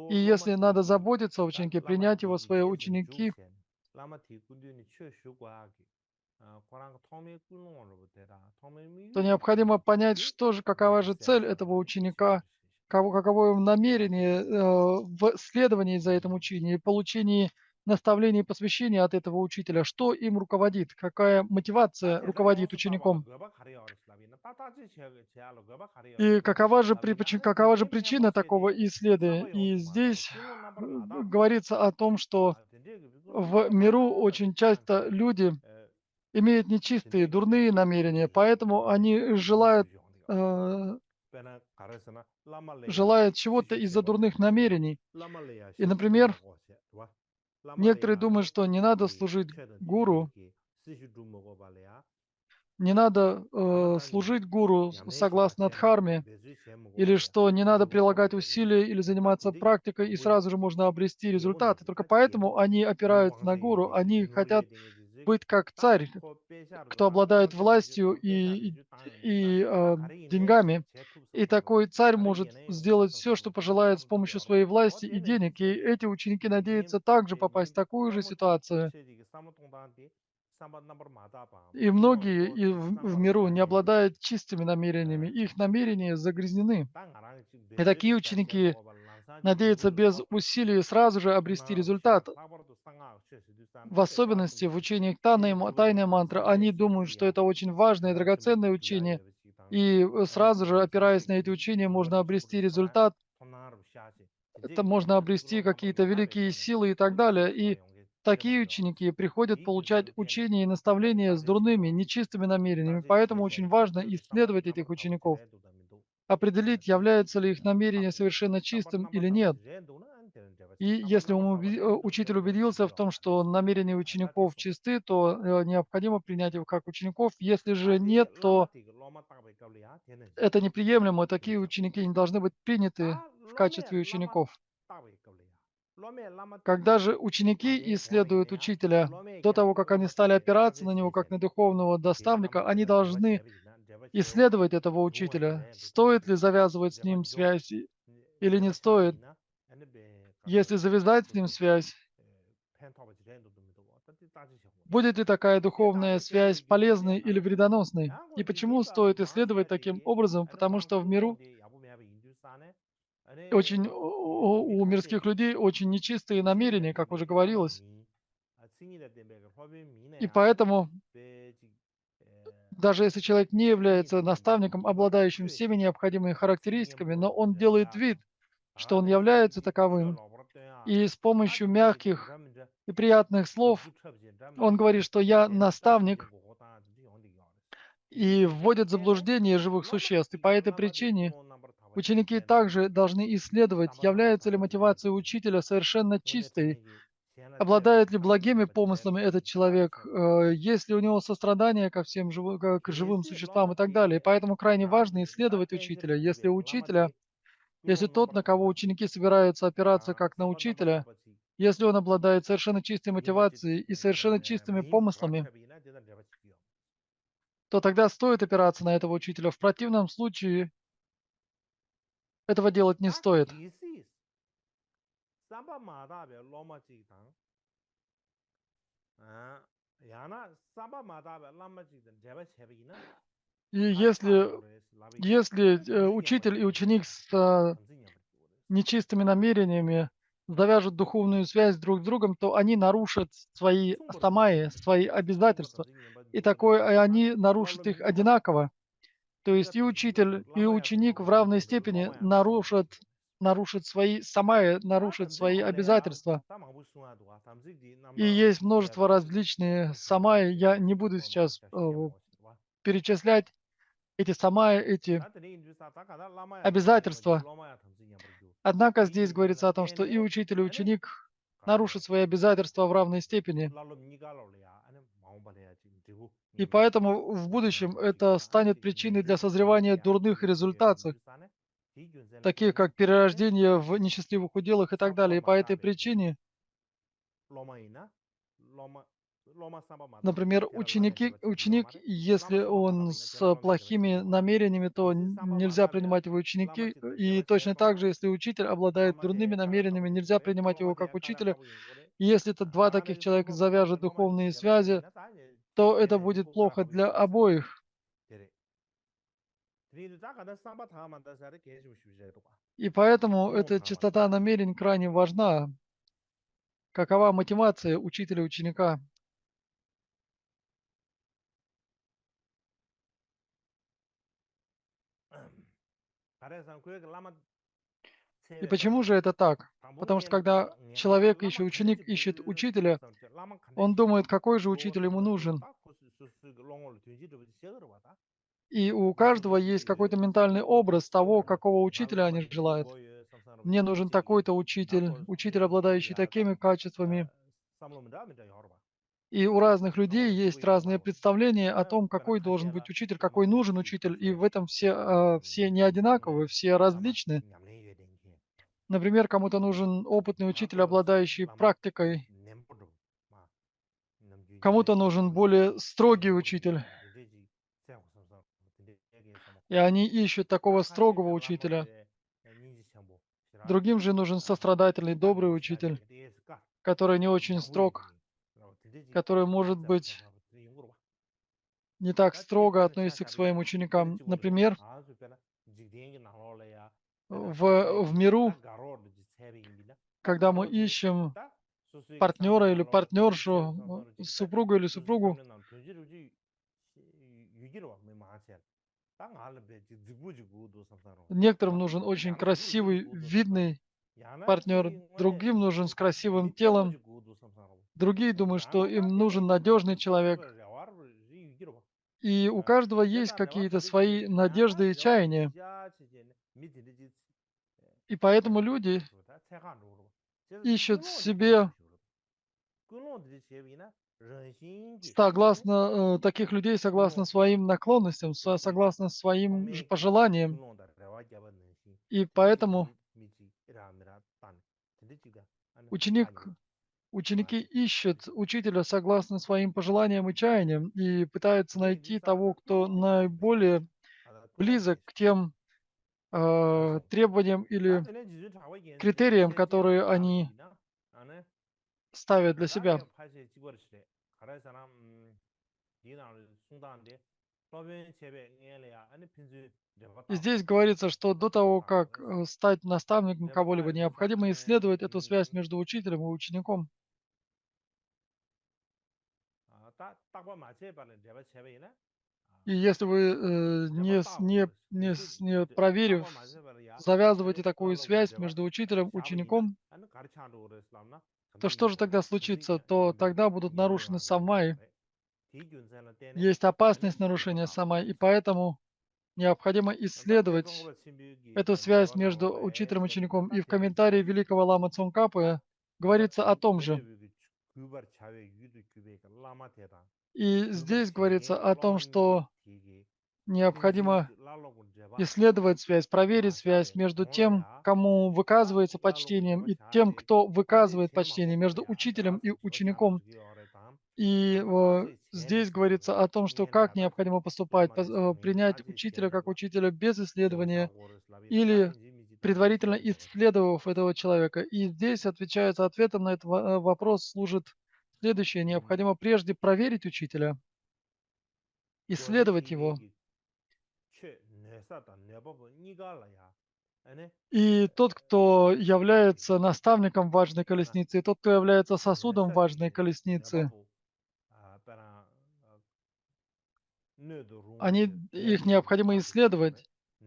И если надо заботиться о ученике, принять его в свои ученики, то необходимо понять, какова же цель этого ученика, каково его намерение в следовании за этим учением, получении наставлений и посвящения от этого учителя, что им руководит, какая мотивация руководит учеником. И какова же причина такого исследования? И здесь говорится о том, что в миру очень часто люди имеют нечистые, дурные намерения, поэтому они желают чего-то из-за дурных намерений. И, например, некоторые думают, что не надо служить гуру, не надо служить гуру согласно дхарме, или что не надо прилагать усилия или заниматься практикой, и сразу же можно обрести результаты. Только поэтому они опираются на гуру, они хотят быть как царь, кто обладает властью и деньгами. И такой царь может сделать все, что пожелает с помощью своей власти и денег. И эти ученики надеются также попасть в такую же ситуацию. И многие в миру не обладают чистыми намерениями, их намерения загрязнены. И такие ученики надеются без усилий сразу же обрести результат. В особенности в учениях тайной мантры, они думают, что это очень важное и драгоценное учение, и сразу же, опираясь на эти учения, можно обрести результат, это можно обрести какие-то великие силы и так далее. И такие ученики приходят получать учение и наставления с дурными, нечистыми намерениями, поэтому очень важно исследовать этих учеников, определить, является ли их намерение совершенно чистым или нет. И если учитель убедился в том, что намерения учеников чисты, то необходимо принять его как учеников. Если же нет, то это неприемлемо, такие ученики не должны быть приняты в качестве учеников. Когда же ученики исследуют учителя, до того, как они стали опираться на него как на духовного наставника, они должны исследовать этого учителя. Стоит ли завязывать с ним связь или не стоит? Если завязать с ним связь, будет ли такая духовная связь полезной или вредоносной? И почему стоит исследовать таким образом? Потому что в миру очень у мирских людей очень нечистые намерения, как уже говорилось. И поэтому, даже если человек не является наставником, обладающим всеми необходимыми характеристиками, но он делает вид, что он является таковым, и с помощью мягких и приятных слов он говорит, что я наставник, и вводит в заблуждение живых существ. И по этой причине ученики также должны исследовать, является ли мотивация учителя совершенно чистой, обладает ли благими помыслами этот человек, есть ли у него сострадание ко всем к живым существам и так далее. И поэтому крайне важно исследовать учителя. Если у учителя, если тот, на кого ученики собираются опираться как на учителя, если он обладает совершенно чистой мотивацией и совершенно чистыми помыслами, то тогда стоит опираться на этого учителя. В противном случае этого делать не стоит. И если учитель и ученик с нечистыми намерениями завяжут духовную связь друг с другом, то они нарушат свои самаи, свои обязательства. И они нарушат их одинаково. То есть и учитель, и ученик в равной степени нарушат свои самаи, нарушат свои обязательства. И есть множество различных самаи. Я не буду сейчас перечислять эти самаи, эти обязательства. Однако здесь говорится о том, что и учитель, и ученик нарушат свои обязательства в равной степени. И поэтому в будущем это станет причиной для созревания дурных результатов, таких как перерождение в несчастливых уделах и так далее. И по этой причине, например, ученик, если он с плохими намерениями, то нельзя принимать его ученики. И точно так же, если учитель обладает дурными намерениями, нельзя принимать его как учителя. И если это два таких человека завяжут духовные связи, то это будет плохо для обоих. И поэтому эта чистота намерений крайне важна. Какова мотивация учителя и ученика? И почему же это так? Потому что когда человек ищет, ученик ищет учителя, он думает, какой же учитель ему нужен. И у каждого есть какой-то ментальный образ того, какого учителя они желают. Мне нужен такой-то учитель, учитель, обладающий такими качествами. И у разных людей есть разные представления о том, какой должен быть учитель, какой нужен учитель. И в этом все не одинаковые, все различны. Например, кому-то нужен опытный учитель, обладающий практикой. Кому-то нужен более строгий учитель. И они ищут такого строгого учителя. Другим же нужен сострадательный, добрый учитель, который не очень строг, который, может быть, не так строго относится к своим ученикам. Например, в миру, когда мы ищем партнера или партнершу, супругу или супругу, некоторым нужен очень красивый, видный, партнер, другим нужен с красивым телом, другие думают, что им нужен надежный человек. И у каждого есть какие-то свои надежды и чаяния. И поэтому люди ищут себе, согласно таких людей, согласно своим наклонностям, согласно своим же пожеланиям. И поэтому ученик, ученики ищут учителя согласно своим пожеланиям и чаяниям и пытаются найти того, кто наиболее близок к тем требованиям или критериям, которые они ставят для себя. И здесь говорится, что до того, как стать наставником кого-либо, необходимо исследовать эту связь между учителем и учеником. И если вы, не проверив, завязываете такую связь между учителем и учеником, то что же тогда случится? То тогда будут нарушены самай. Есть опасность нарушения самай, и поэтому необходимо исследовать эту связь между учителем и учеником. И в комментарии великого Лама Цонгкапы говорится о том же. И здесь говорится о том, что необходимо исследовать связь, проверить связь между тем, кому выказывается почтением, и тем, кто выказывает почтение, между учителем и учеником. И здесь говорится о том, что как необходимо поступать, принять учителя как учителя без исследования или предварительно исследовав этого человека. И здесь отвечается ответом на этот вопрос служит следующее. Необходимо прежде проверить учителя, исследовать его. И тот, кто является наставником важной колесницы, и тот, кто является сосудом важной колесницы, их необходимо исследовать.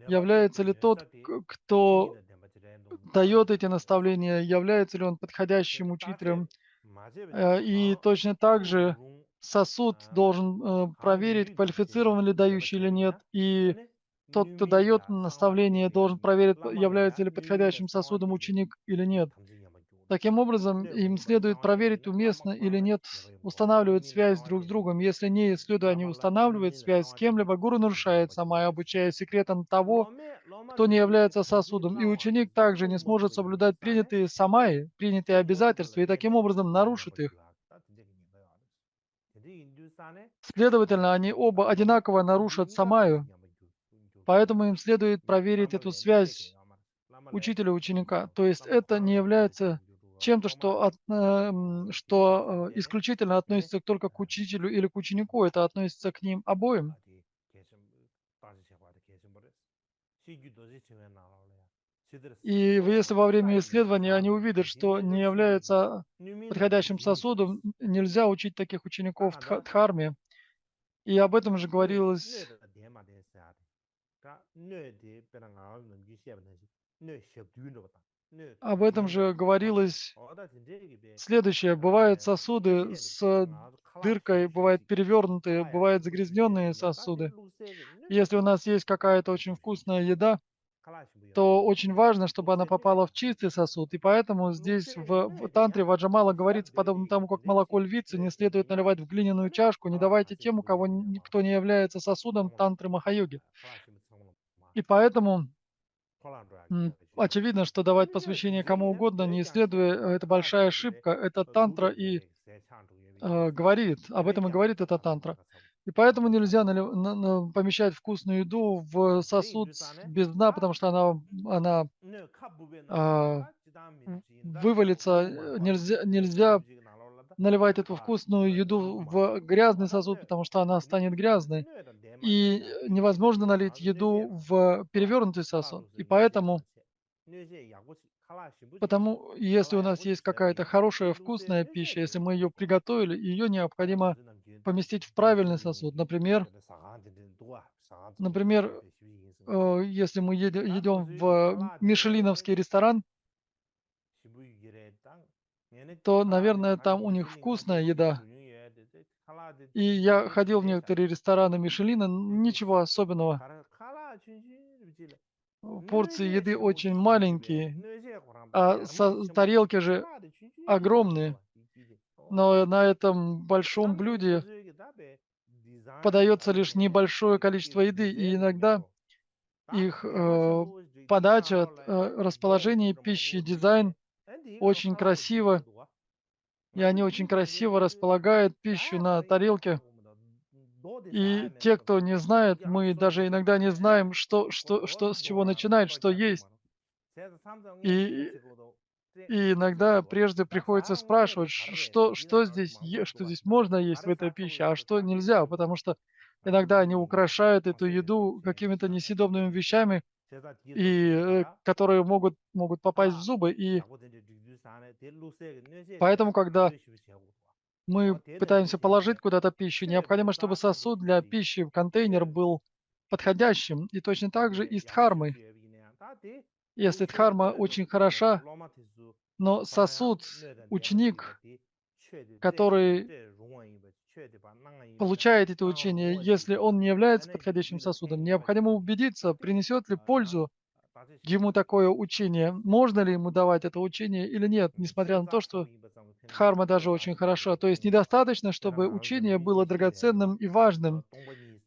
Является ли тот, кто дает эти наставления, является ли он подходящим учителем. И точно так же сосуд должен проверить, квалифицирован ли дающий или нет. И тот, кто дает наставление, должен проверить, является ли подходящим сосудом ученик или нет. Таким образом, им следует проверить, уместно или нет устанавливать связь друг с другом. Если не следует они устанавливать связь с кем-либо, гуру нарушает сама, обучая секретам того, кто не является сосудом. И ученик также не сможет соблюдать принятые самаи, принятые обязательства, и таким образом нарушит их. Следовательно, они оба одинаково нарушат самаю, поэтому им следует проверить эту связь учителя и ученика. То есть это не является чем-то, что исключительно относится только к учителю или к ученику, это относится к ним обоим. И если во время исследования они увидят, что не является подходящим сосудом, нельзя учить таких учеников дхарме. И об этом же говорилось, об этом же говорилось следующее. Бывают сосуды с дыркой, бывают перевернутые, бывают загрязненные сосуды. Если у нас есть какая-то очень вкусная еда, то очень важно, чтобы она попала в чистый сосуд. И поэтому здесь в тантре Ваджамала говорится, подобно тому, как молоко львицы не следует наливать в глиняную чашку, не давайте тем, у кого никто не является сосудом тантры Махайоги. И поэтому очевидно, что давать посвящение кому угодно, не исследуя, это большая ошибка. Это тантра и говорит, об этом и говорит эта тантра. И поэтому нельзя помещать вкусную еду в сосуд без дна, потому что она вывалится. Нельзя наливать эту вкусную еду в грязный сосуд, потому что она станет грязной. И невозможно налить еду в перевернутый сосуд. И поэтому, если у нас есть какая-то хорошая вкусная пища, если мы ее приготовили, ее необходимо поместить в правильный сосуд. Например, если мы едем в мишелиновский ресторан, то, наверное, там у них вкусная еда. И я ходил в некоторые рестораны Мишелина, ничего особенного. Порции еды очень маленькие, а тарелки же огромные. Но на этом большом блюде подается лишь небольшое количество еды, и иногда их подача, расположение пищи, дизайн очень красиво, и они очень красиво располагают пищу на тарелке. И те, кто не знает, мы даже иногда не знаем, с чего начинать, что есть. И, и иногда прежде приходится спрашивать, что здесь можно есть в этой пище, а что нельзя, потому что иногда они украшают эту еду какими-то несъедобными вещами, которые могут попасть в зубы. И поэтому, когда мы пытаемся положить куда-то пищу, необходимо, чтобы сосуд для пищи в контейнер был подходящим. И точно так же и с дхармой. Если дхарма очень хороша, но сосуд, ученик, который получает это учение, если он не является подходящим сосудом, необходимо убедиться, принесет ли пользу ему такое учение, можно ли ему давать это учение или нет, несмотря на то, что дхарма даже очень хороша. То есть недостаточно, чтобы учение было драгоценным и важным.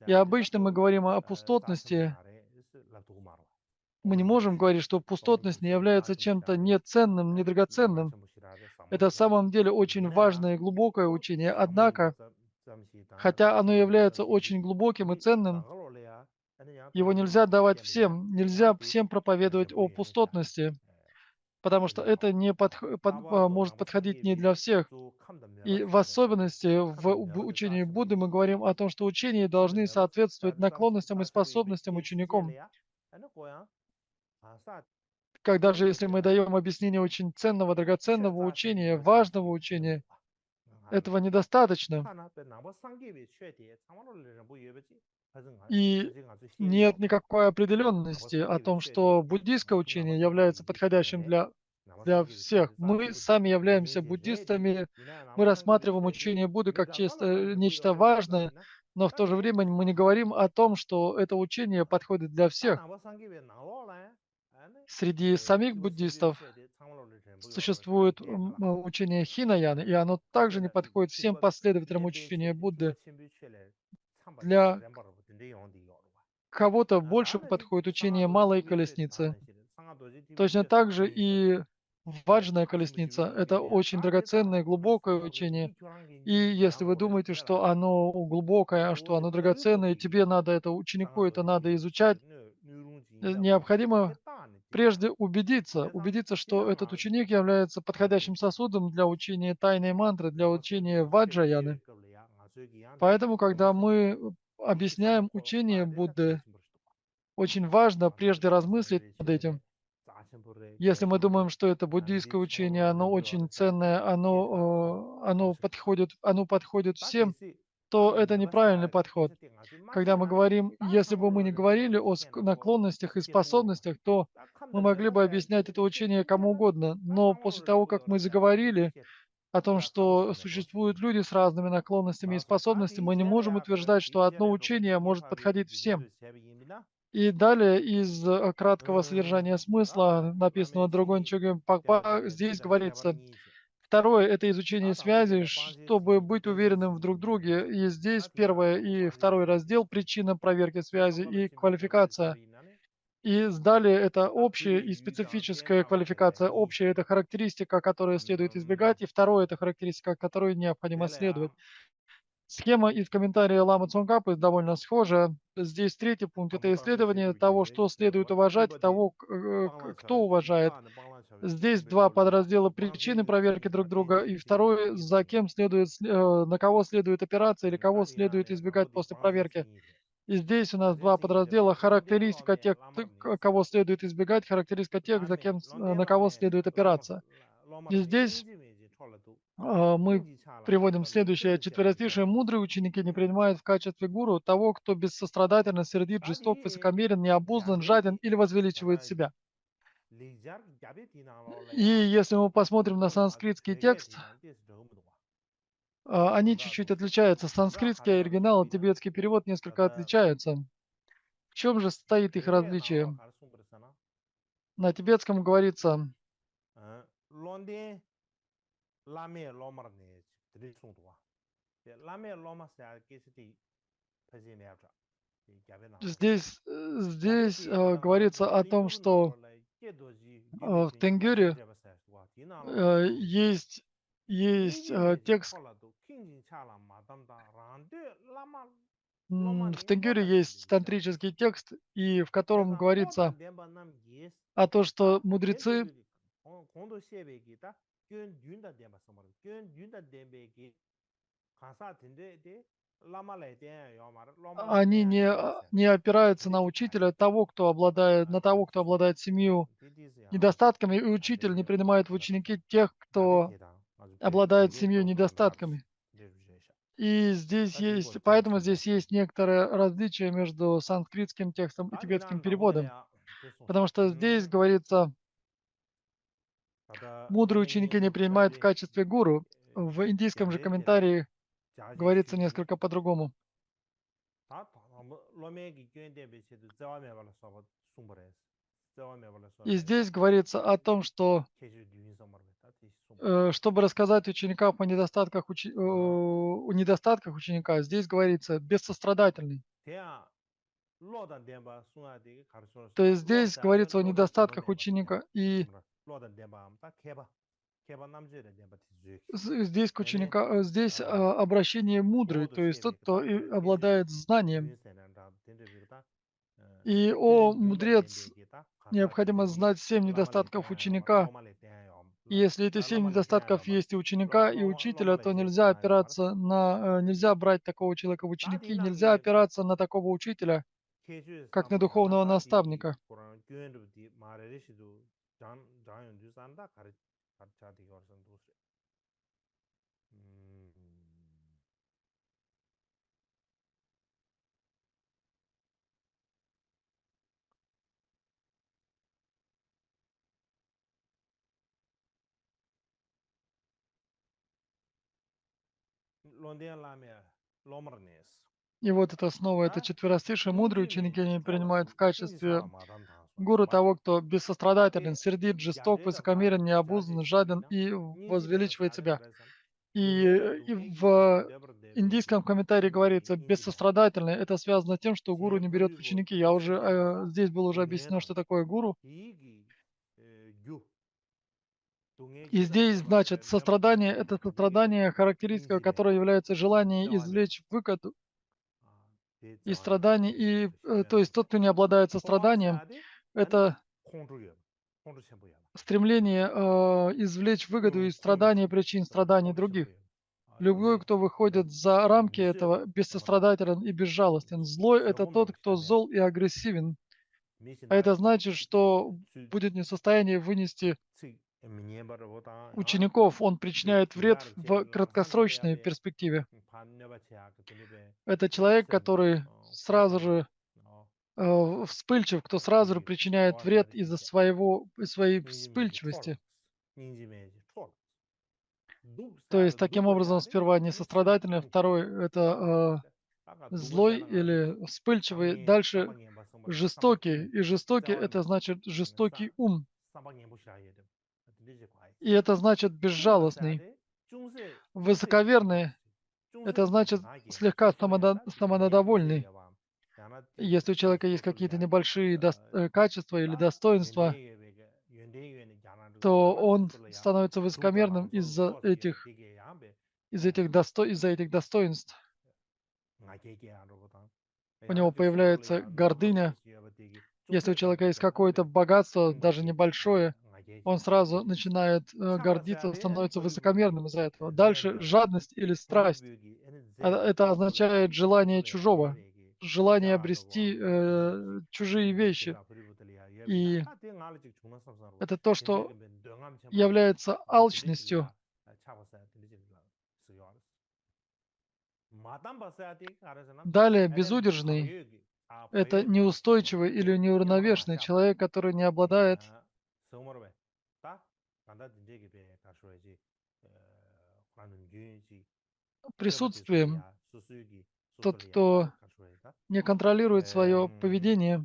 И обычно мы говорим о пустотности. Мы не можем говорить, что пустотность не является чем-то неценным, недрагоценным. Это в самом деле очень важное и глубокое учение. Однако, хотя оно является очень глубоким и ценным, его нельзя давать всем. Нельзя всем проповедовать о пустотности, потому что это не может подходить не для всех. И в особенности в учении Будды мы говорим о том, что учения должны соответствовать наклонностям и способностям ученикам. Когда же, если мы даем объяснение очень ценного, драгоценного учения, важного учения, этого недостаточно. И нет никакой определенности о том, что буддийское учение является подходящим для всех. Мы сами являемся буддистами, мы рассматриваем учение Будды как нечто важное, но в то же время мы не говорим о том, что это учение подходит для всех. Среди самих буддистов существует учение Хинаяны, и оно также не подходит всем последователям учения Будды. Для кого-то больше подходит учение малой колесницы. Точно так же и важная колесница– это очень драгоценное, глубокое учение. И если вы думаете, что оно глубокое, что оно драгоценное, и тебе надо это, ученику это надо изучать, необходимо прежде убедиться, что этот ученик является подходящим сосудом для учения тайной мантры, для учения ваджаяны. Поэтому, когда мы объясняем учение Будды, очень важно прежде размыслить над этим. Если мы думаем, что это буддийское учение, оно очень ценное, оно подходит всем, то это неправильный подход. Когда мы говорим, если бы мы не говорили о наклонностях и способностях, то мы могли бы объяснять это учение кому угодно. Но после того, как мы заговорили о том, что существуют люди с разными наклонностями и способностями, мы не можем утверждать, что одно учение может подходить всем. И далее из краткого содержания смысла, написанного Дрогон Чогем Пакпа, здесь говорится, второе– это изучение связи, чтобы быть уверенным в друг друге. И здесь первое и второй раздел– причина проверки связи и квалификация. И далее это общая и специфическая квалификация. Общая– это характеристика, которую следует избегать, и второе– это характеристика, которую необходимо следовать. Схема из комментария Ламы Цонгкапы довольно схожа. Здесь третий пункт– это исследование того, что следует уважать, того, кто уважает. Здесь два подраздела причины проверки друг друга, и второй, на кого следует опираться или кого следует избегать после проверки. И здесь у нас два подраздела: характеристика тех, кого следует избегать, характеристика тех, на кого следует опираться. И здесь мы приводим следующее четверостишее. Мудрые ученики не принимают в качестве гуру того, кто бессострадательно, сердит, жесток, высокомерен, необуздан, жаден или возвеличивает себя. И если мы посмотрим на санскритский текст, они чуть-чуть отличаются. Санскритский оригинал и тибетский перевод несколько отличаются. В чем же стоит их различие? На тибетском говорится, здесь говорится о том, что в Тенгюре есть текст, в Тенгюре есть тантрический текст, и в котором говорится о том, что мудрецы они не опираются на учителя на того, кто обладает 7 недостатками, и учитель не принимает в ученики тех, кто обладает 7 недостатками. И поэтому здесь есть некоторое различие между санскритским текстом и тибетским переводом. Потому что здесь говорится, мудрые ученики не принимают в качестве гуру. В индийском же комментарии говорится несколько по-другому. И здесь говорится о том, что чтобы рассказать ученикам о недостатках ученика, здесь говорится бессострадательный. То есть здесь говорится о недостатках ученика, и здесь обращение мудрый, то есть тот, кто обладает знанием. И, о мудрец, необходимо знать 7 недостатков ученика. И если эти 7 недостатков есть и ученика, и учителя, то нельзя брать такого человека в ученики, нельзя опираться на такого учителя, как на духовного наставника. И вот это снова, это четверостишие. Мудрые ученики не принимают в качестве гуру того, кто бессострадателен, сердит, жесток, высокомерен, необуздан, жаден и возвеличивает себя. И в индийском комментарии говорится, бессострадательный, это связано с тем, что гуру не берет в ученики. Здесь было уже объяснено, что такое гуру. И здесь, значит, сострадание – это сострадание, характеристика, которая является желание извлечь выгоду из страданий. То есть тот, кто не обладает состраданием, это стремление извлечь выгоду из страданий и причин страданий других. Любой, кто выходит за рамки этого, бессострадателен и безжалостен. Злой – это тот, кто зол и агрессивен. А это значит, что будет не в состоянии вынести учеников. Он причиняет вред в краткосрочной перспективе. Это человек, который сразу же вспыльчив, кто сразу же причиняет вред из-за своей вспыльчивости. То есть, таким образом, сперва несострадательный, второй – это злой или вспыльчивый, дальше жестокий. И жестокий – это значит жестокий ум. И это значит безжалостный. Высоковерный – это значит слегка самонадовольный. Если у человека есть какие-то небольшие качества или достоинства, то он становится высокомерным из-за этих достоинств. У него появляется гордыня. Если у человека есть какое-то богатство, даже небольшое, он сразу начинает гордиться, становится высокомерным из-за этого. Дальше жадность или страсть. Это означает желание чужого, желание обрести чужие вещи. И это то, что является алчностью. Далее, безудержный – это неустойчивый или неуравновешенный человек, который не обладает 성모르베 다 간다 딘데게베 가쇼야지 그라는 유인지 저버지 Присутствием 소리야 수수기 тот, 소소리야 다 кто 가쇼야다 не контролирует свое 음 поведение,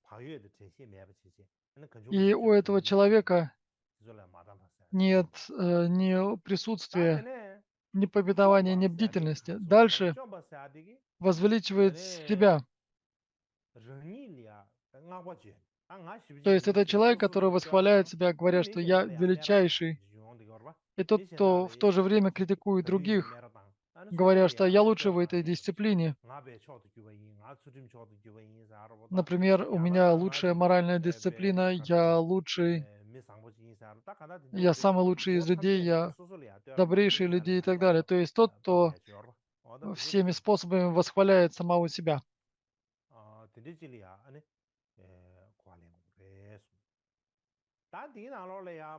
과유의 제시 매버지지 는 и 근중문이 у этого 접근이 세대 человека 그래서 마담 봤어요 нет ни присутствия, 다데네 ни повиновения, ни 좀 봐야 되게 бдительности. 가서 Дальше 좀 봐야 되게 возвеличивает 얘네 себя. 르니리아 ngāgwāchī ngā То shibijī есть это rīshī человек, который sūsū gyōrā восхваляет tāng себя, ānī говоря, что mīshī я nāla yā mērā tāng величайший, jīyōng dī gōrba и tот, mīshī кто nāla в yā то же время критикует gājī yā других, mērā tāng ānī говоря, sūsū что yā я yā лучше в gyōrā этой tāng yā rīchī дисциплине. ngā bē chō tu gyōba yī ngā tsūrīm chō tu gyōba yī sā rō bō tā Например, у yā dā меня tā ngā лучшая jī моральная bē дисциплина, kāchū я лучший, mī sāngbō jī yī sā rō tā kāntā dī я ndō bē самый лучший wō из tsā bē людей, nā tā я sūsū lī yā gyōrā bā добрейший mīshī nāla людей и yā так gyōrā далее. bā То есть тот, pā bē кто yā gyōrā bā wā tā dī всеми способами восхваляет самого себя. dī jī lī yā ānī kuali resu. Tā tī nā lō lē yā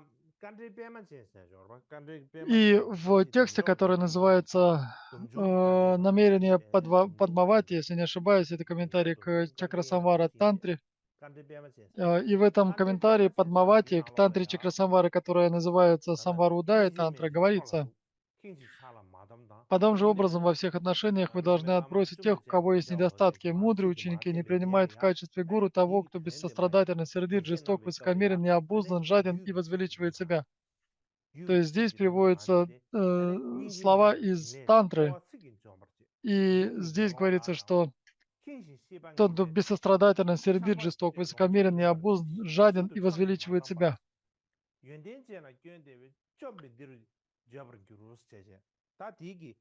country payment chēnsē jōr bā, country payment И chēnsē jōr bā, в tī тексте, dōmchōng который dōmchōng yī sā, называется dōmchōng tā tī yā, намерение dōmchōng tā подмавати, tī если не ошибаюсь, это yā, комментарий к dōmchōng country yā Чакрасамвара chēnsē, Тантре. country payment chēnsē. И в этом Country комментарии payment chēnsē tī Падмавати nā к lō lē тантре yā, Чакрасамвара, которая называется tā tā Самвара Удая nīngzī mē тантра, tī chō lā говорится, rū, kīngzī chā lā mā tam tā, подобным же yīndē образом nē, во всех отношениях вы rū mē должны tā mā отбросить chū тех, mē у chā кого gō есть chā wā sī недостатки. kī mā Мудрые chī kī mā ученики tē не lē chē принимают lē в yā, качестве гуру того, tī кто kī tēn dē bē, бессострадательно, сердит, kīngshē nā жесток, bē chō lē yā, высокомерен, необуздан, жаден yu и gi tsik di возвеличивает yu себя. yu То gi есть tsik здесь di yu ma приводятся de ane nyingji me слова ba из singne тантры, ko tsik in chombar chi и yu gi здесь nyamla da говорится, tang что kingshi shiba тот, ngi кто be бессострадательно, сердит, changpa жесток, longchok высокомерен, di bar be необуздан, shi жаден sudu и chok di ma возвеличивает tamba себя. yuen den che na gyuen de be chob bi dir jabar gyurus che che ta di gi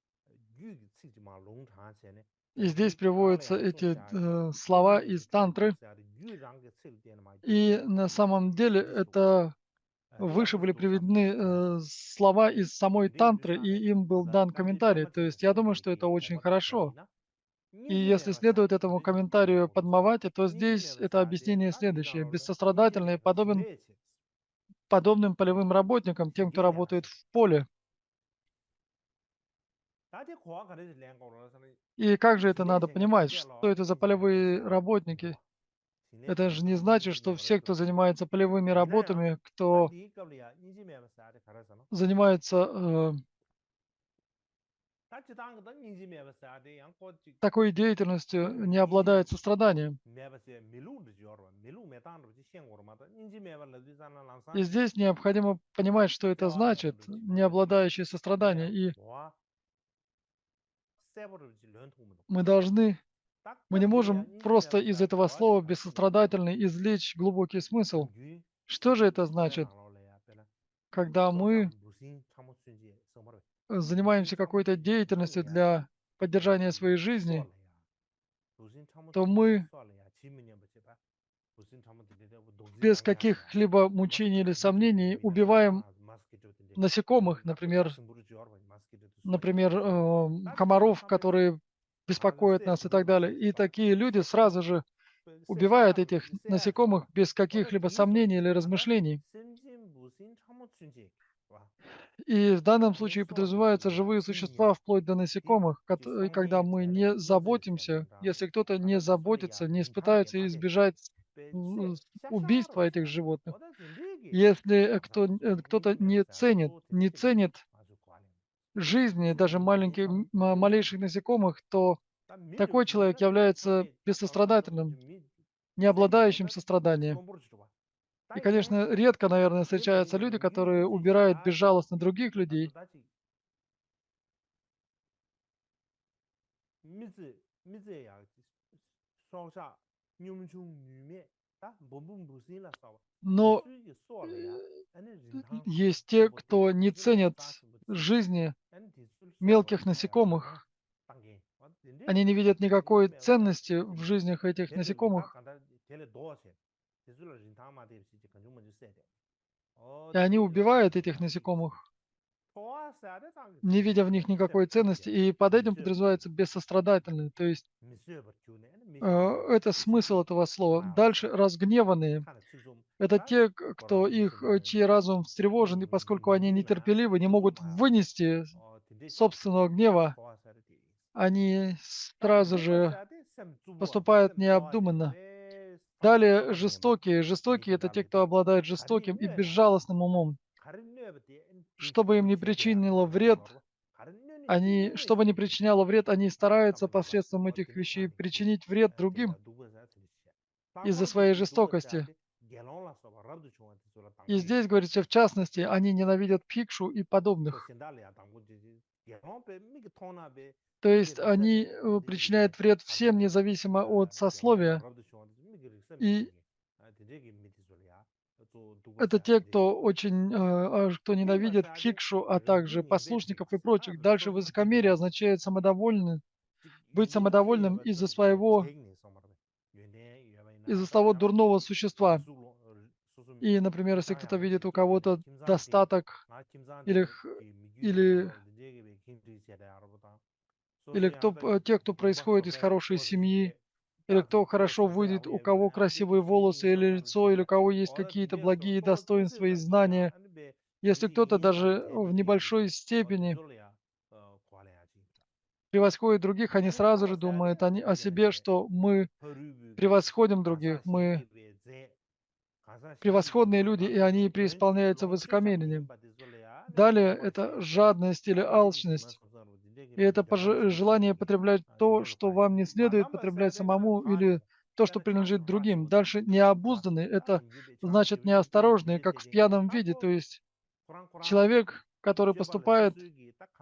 yu gi tsik di ma long chang che ne И здесь di nga le приводятся yang song эти sha ri слова kuzum из gi chom ba тантры, sa ri yu rang ge tsik de na ma gyu и che ba на самом деле di su это di ya выше ma были su sam приведены kaya su слова из самой di ri тантры, sa ne и им был kada дан country комментарий. payment То che есть я so думаю, bu что ki это очень ko ba ta хорошо. kari na И nyingji me если ba sa следует de этому kare ji di комментарию go so Падмавати, то nyingji me здесь ba это sa de объяснение ta di na следующее. lo le nyingji me Бессострадательный ba подобен jinde che подобным полевым работникам, тем, кто jinde ne ba работает se в поле. ta de ko ka de leng ko lo sa ne И как же это jinde надо che nga sam понимать? de Что lo это за nyingji me ba полевые sa работники? jinde che Это nga же не sam bu значит, bu что je ba все, кто so занимается полевыми ina ya работами, ta кто di ka li ya nyingji me ba sa de kare sa no занимается ta chi dang da nyingji me ba sa de yang ko chi такой деятельностью, su не nyingji обладает состраданием. me ba se milu de jor ba milu me dang de xian go ma da nyingji me ba la di san lang san И здесь необходимо понимать, что это sewa me значит, bu de ma не da di обладающий ane состраданием. И wa sewa de lön tu mu мы должны, ta мы не ka de ya можем nyingji me просто ba из sa этого sewa de слова kare su ma da бессострадательный извлечь глубокий смысл. kan ju Что же это so de значит, nang lo le ya pe na когда so sha мы bu sin cha mo sun ji so ma de bu sin занимаемся cha mo какой-то ji so le деятельностью ya ta для bu поддержания sin своей so жизни, le ya bu sin cha mo то sun ji мы so le ya chi mi ne ba che ba bu sin cha mo de de bu zi без dang ya sha каких-либо ma мучений или mi tu ji сомнений ba ina ya убиваем ma mosquito de насекомых, da ko cha например, sin bu ji or ba mosquito de so ji например, so so ta di ma комаров, sa de которые ma ge беспокоят se нас bu и lu так ba se далее. che И ba такие люди se cha сразу же se sha убивают sha этих se ya ji ba насекомых без o da каких-либо di so сомнений или ma da размышлений. sin jin bu sin cha mo sun ji ba И в данном ane случае so de ji подразумеваются le ya живые chi mi существа, ne вплоть до di насекомых, ki и song когда me мы che le не mu zi che le заботимся, dang если кто-то ma не da di so le ya заботится, не rin chang ge пытается ma de избежать be se sha sha ro убийства этих sa животных, o da zin de ge если ma sa su ni кто-то ji me ba sa de so не de le ценит ma zu kwa le жизни su даже bu sin маленьких, cha mo sun ji малейших насекомых, то ta mi de такой ji me человек na mi chang является ge ta ka wa de bu ji бессострадательным, mi не se ge o обладающим da bu ji состраданием. gong bu ji ba ta И, yin конечно, редко, наверное, yin de встречаются me люди, yu которые mi ji убирают sha ji безжалостно других ta zu людей. da ji mi zi ya so sha nyum chung nyu me ta bu bu sin la sa ti Но su ge so le ya ane rin tang есть chi те, bo de кто не ti su la ценят sa shi bo ti жизни ane ti su so bo мелких de ma ya rin tang насекомых. tang ge wa din de Они не ta видят ka yin ji никакой me ba sa ценности ti в mi жизнях этих de de ge ta насекомых, ka da de le do se ti su la rin tang ma de si ji kan ju mo ji se de o и они ti la ka убивают yin этих ta ti se насекомых, to wa sa de tang не ti видя в su них la se ba никакой ju ценности. se И под mi этим se ba ju подразумевается бессострадательный. То есть mi se ba ju ne ane mi shang ge это chi chi смысл ji этого слова. ma wa Дальше se de разгневанные. ta de chi zum Это ta те, ko ra кто mi se их, me чей разум ma встревожен, и zu поскольку mi они ji me нетерпеливы, не chi zum могут ma wa se вынести o ti de cha chi собственного zum ta гнева, ko wa sa de ti они ta сразу de ba же sa de sem zu bo поступают sem to de необдуманно. re Далее жестокие. Жестокие — это те, кто обладает жестоким и безжалостным умом. Чтобы им не причинило вред, чтобы не причиняло вред, они стараются посредством этих вещей причинить вред другим из-за своей жестокости. И здесь говорится, в частности, они ненавидят пикшу и подобных. То есть они причиняют вред всем, независимо от сословия. И это те, кто кто ненавидит пхикшу, а также послушников и прочих. Дальше высокомерие означает быть самодовольным из-за своего дурного существа. И, например, если кто-то видит у кого-то достаток или, или, те, кто происходит из хорошей семьи, или кто хорошо выйдет, у кого красивые волосы или лицо, или у кого есть какие-то благие достоинства и знания, если кто-то даже в небольшой степени превосходит других, они сразу же думают о себе, что мы превосходим других, мы превосходные люди, и они преисполняются высокомерием. Далее это жадность или алчность. И это желание потреблять то, что вам не следует потреблять самому, или то, что принадлежит другим. Дальше необузданный — это значит неосторожный, как в пьяном виде. То есть человек, который поступает,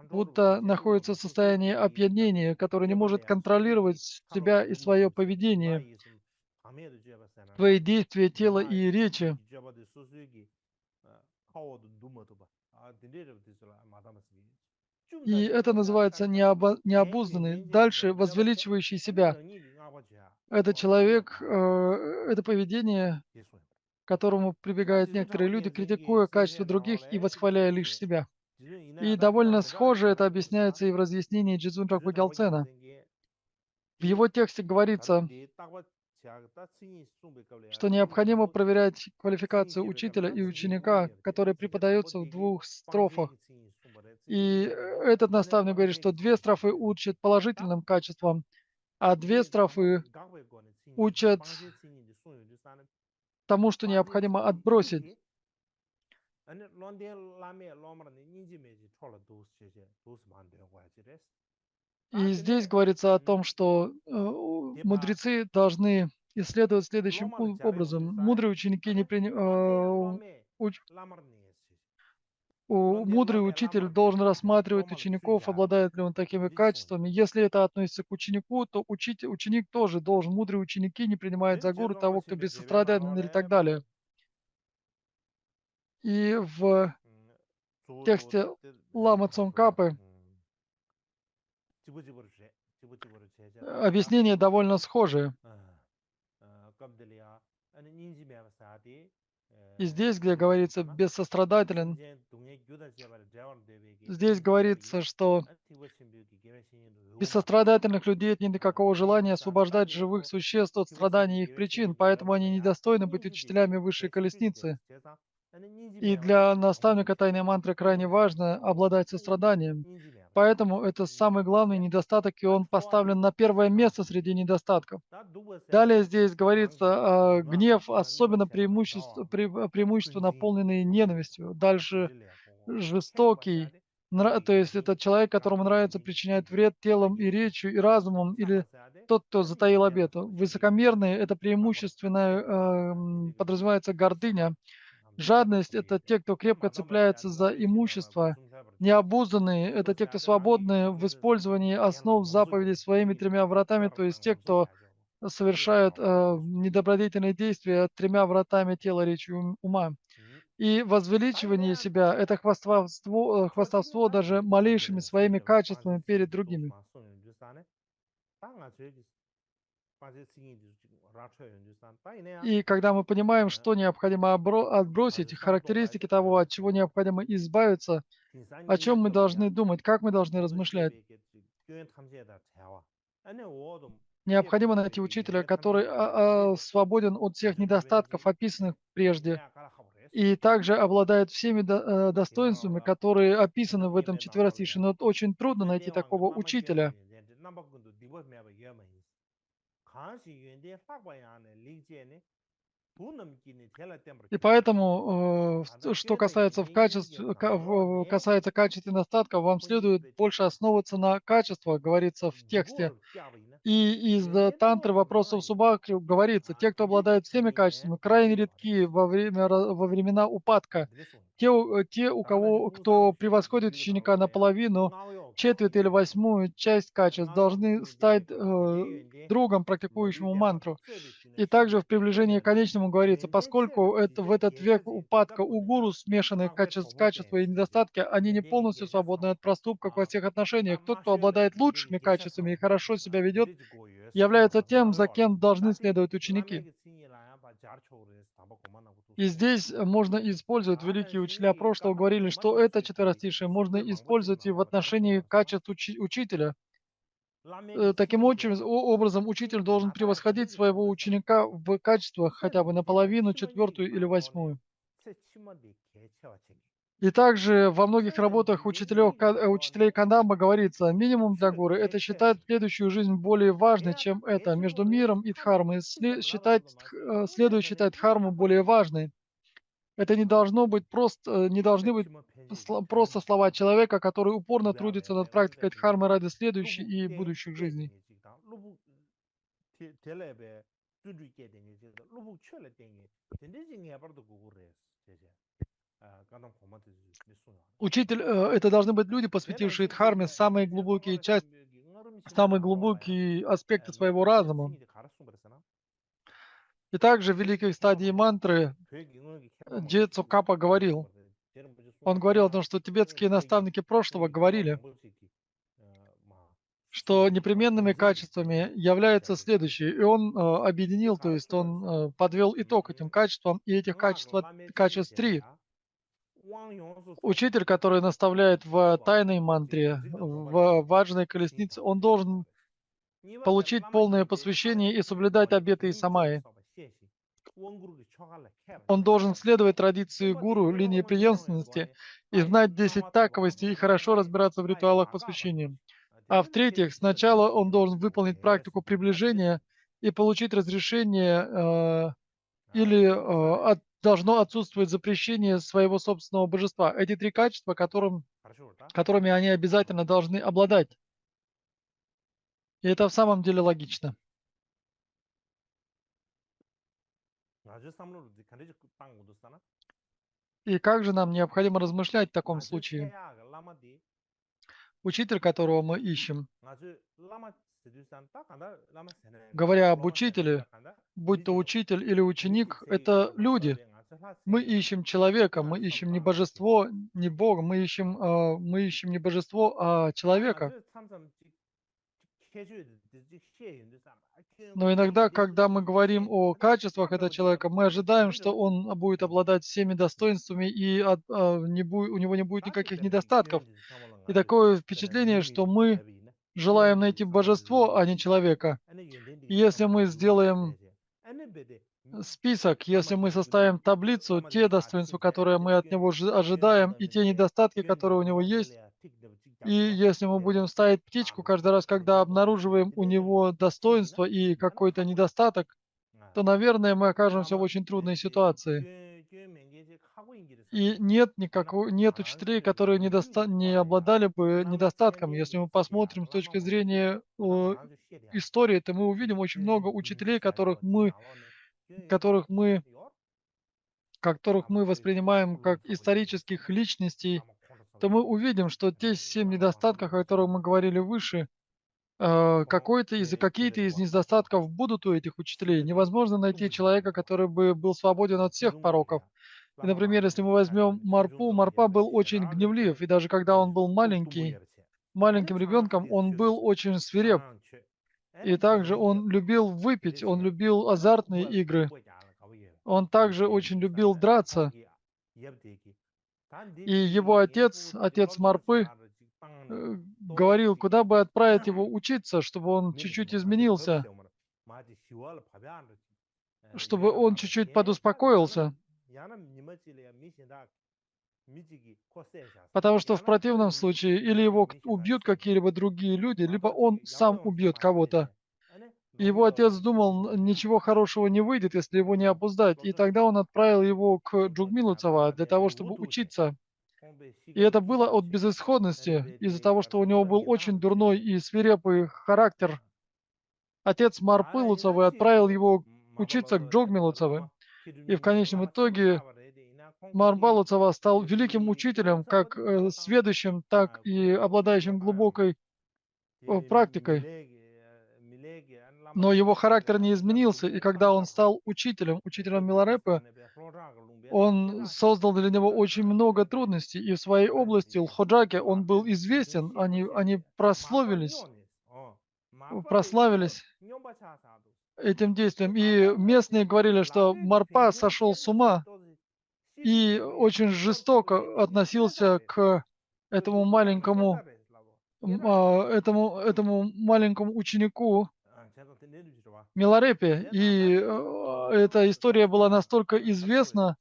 будто находится в состоянии опьянения, который не может контролировать себя и свое поведение, свои действия, тела и речи. И это называется необузданный. Дальше возвеличивающий себя. Это человек, это поведение, к которому прибегают некоторые люди, критикуя качество других и восхваляя лишь себя. И довольно схоже это объясняется и в разъяснении Джизун Тракпа Гялцена. В его тексте говорится, что необходимо проверять квалификацию учителя и ученика, который преподается в 2 строфах. И этот наставник говорит, что 2 строфы учат положительным качествам, а 2 строфы учат тому, что необходимо отбросить. И здесь говорится о том, что мудрецы должны исследовать следующим образом. Мудрые ученики не мудрый учитель должен рассматривать учеников, обладает ли он такими качествами. Если это относится к ученику, то ученик тоже должен. Мудрые ученики не принимают за гуру того, кто бессостраданен или так далее. И в тексте Лама Цонгкапы объяснение довольно схожее. И здесь, где говорится «бессострадателен», здесь говорится, что бессострадательных людей нет никакого желания освобождать живых существ от страданий и их причин, поэтому они недостойны быть учителями высшей колесницы. И для наставника тайной мантры крайне важно обладать состраданием. Поэтому это самый главный недостаток, и он поставлен на первое место среди недостатков. Далее здесь говорится, гнев, особенно преимущество, наполненные ненавистью. Дальше жестокий, то есть это человек, которому нравится причинять вред телом и речью, и разумом, или тот, кто затаил обету. Высокомерные — это преимущественно подразумевается гордыня. Жадность — это те, кто крепко цепляется за имущество. Необузданные — это те, кто свободны в использовании основ заповедей своими 3 вратами, то есть те, кто совершают недобродетельные действия 3 вратами тела, речи, ума. И возвеличивание себя — это хвастовство даже малейшими своими качествами перед другими. И когда мы понимаем, что необходимо отбросить, характеристики того, от чего необходимо избавиться, о чем мы должны думать, как мы должны размышлять, необходимо найти учителя, который свободен от всех недостатков, описанных прежде, и также обладает всеми достоинствами, которые описаны в этом четверостишии. Но очень трудно найти такого учителя. И поэтому, что касается, касается качества недостатков, вам следует больше основываться на качествах, говорится в тексте. И из тантры вопросов Субхакри говорится, те, кто обладает всеми качествами, крайне редки во времена упадка. Те, у кого, кто превосходит ученика наполовину, четверть или восьмую часть качеств, должны стать другом, практикующему мантру. И также в приближении к конечному говорится, поскольку в этот век упадка у гуру смешанные качества и недостатки, они не полностью свободны от проступков во всех отношениях. Тот, кто обладает лучшими качествами и хорошо себя ведет, является тем, за кем должны следовать ученики. И здесь можно использовать, великие учителя прошлого говорили, что это четверостишее можно использовать и в отношении качеств учителя. Таким образом, учитель должен превосходить своего ученика в качествах хотя бы наполовину, четвертую или восьмую. И также во многих работах учителей Кандамба говорится, минимум для гуру– это считать следующую жизнь более важной, чем это. Между миром и дхармой следует считать дхарму более важной. Это не должны быть просто слова человека, который упорно трудится над практикой дхармы ради следующей и будущих жизней. Учитель, это должны быть люди, посвятившие дхарме самые глубокие аспекты своего разума. И также в великой стадии мантры Дже Цокапа говорил, он говорил о том, что тибетские наставники прошлого говорили, что непременными качествами являются следующие. И он объединил, то есть он подвел итог этим качествам, и этих качеств три. Учитель, который наставляет в тайной мантре, в важной колеснице, он должен получить полное посвящение и соблюдать обеты и самаи. Он должен следовать традиции гуру, линии преемственности, и знать 10 таковостей и хорошо разбираться в ритуалах посвящения. А в-третьих, сначала он должен выполнить практику приближения и получить разрешение или должно отсутствовать запрещение своего собственного божества. Эти три качества, которыми они обязательно должны обладать. И это в самом деле логично. И как же нам необходимо размышлять в таком случае? Учитель, которого мы ищем, говоря об учителе, будь то учитель или ученик, это люди. Мы ищем человека, мы ищем не божество, не Бога, мы ищем не божество, а человека. Но иногда, когда мы говорим о качествах этого человека, мы ожидаем, что он будет обладать всеми достоинствами и у него не будет никаких недостатков. И такое впечатление, что мы желаем найти божество, а не человека. И если мы сделаем список, если мы составим таблицу, те достоинства, которые мы от него ожидаем, и те недостатки, которые у него есть, и если мы будем ставить птичку каждый раз, когда обнаруживаем у него достоинство и какой-то недостаток, то, наверное, мы окажемся в очень трудной ситуации. И нет учителей, которые не обладали бы недостатком. Если мы посмотрим с точки зрения истории, то мы увидим очень много учителей, которых мы, которых мы воспринимаем как исторических личностей, то мы увидим, что те 7 недостатков, о которых мы говорили выше, какие-то из недостатков будут у этих учителей. Невозможно найти человека, который бы был свободен от всех пороков. И, например, если мы возьмем Марпа был очень гневлив, и даже когда он был маленьким ребенком, он был очень свиреп. И также он любил выпить, он любил азартные игры. Он также очень любил драться. И его отец Марпы, говорил, куда бы отправить его учиться, чтобы он чуть-чуть изменился, чтобы он чуть-чуть подуспокоился. Потому что в противном случае или его убьют какие-либо другие люди, либо он сам убьет кого-то. И его отец думал, ничего хорошего не выйдет, если его не обуздать. И тогда он отправил его к Джугмилу-Цава для того, чтобы учиться. И это было от безысходности, из-за того, что у него был очень дурной и свирепый характер. Отец Марпы-Луцавы отправил его учиться к Джогми-Луцавы. И в конечном итоге Марба-Луцава стал великим учителем, как сведущим, так и обладающим глубокой практикой. Но его характер не изменился, и когда он стал учителем Миларепы, он создал для него очень много трудностей, и в своей области, Лходжаке, он был известен, они прославились этим действием. И местные говорили, что Марпа сошел с ума и очень жестоко относился к этому этому маленькому ученику Миларепе. И эта история была настолько известна,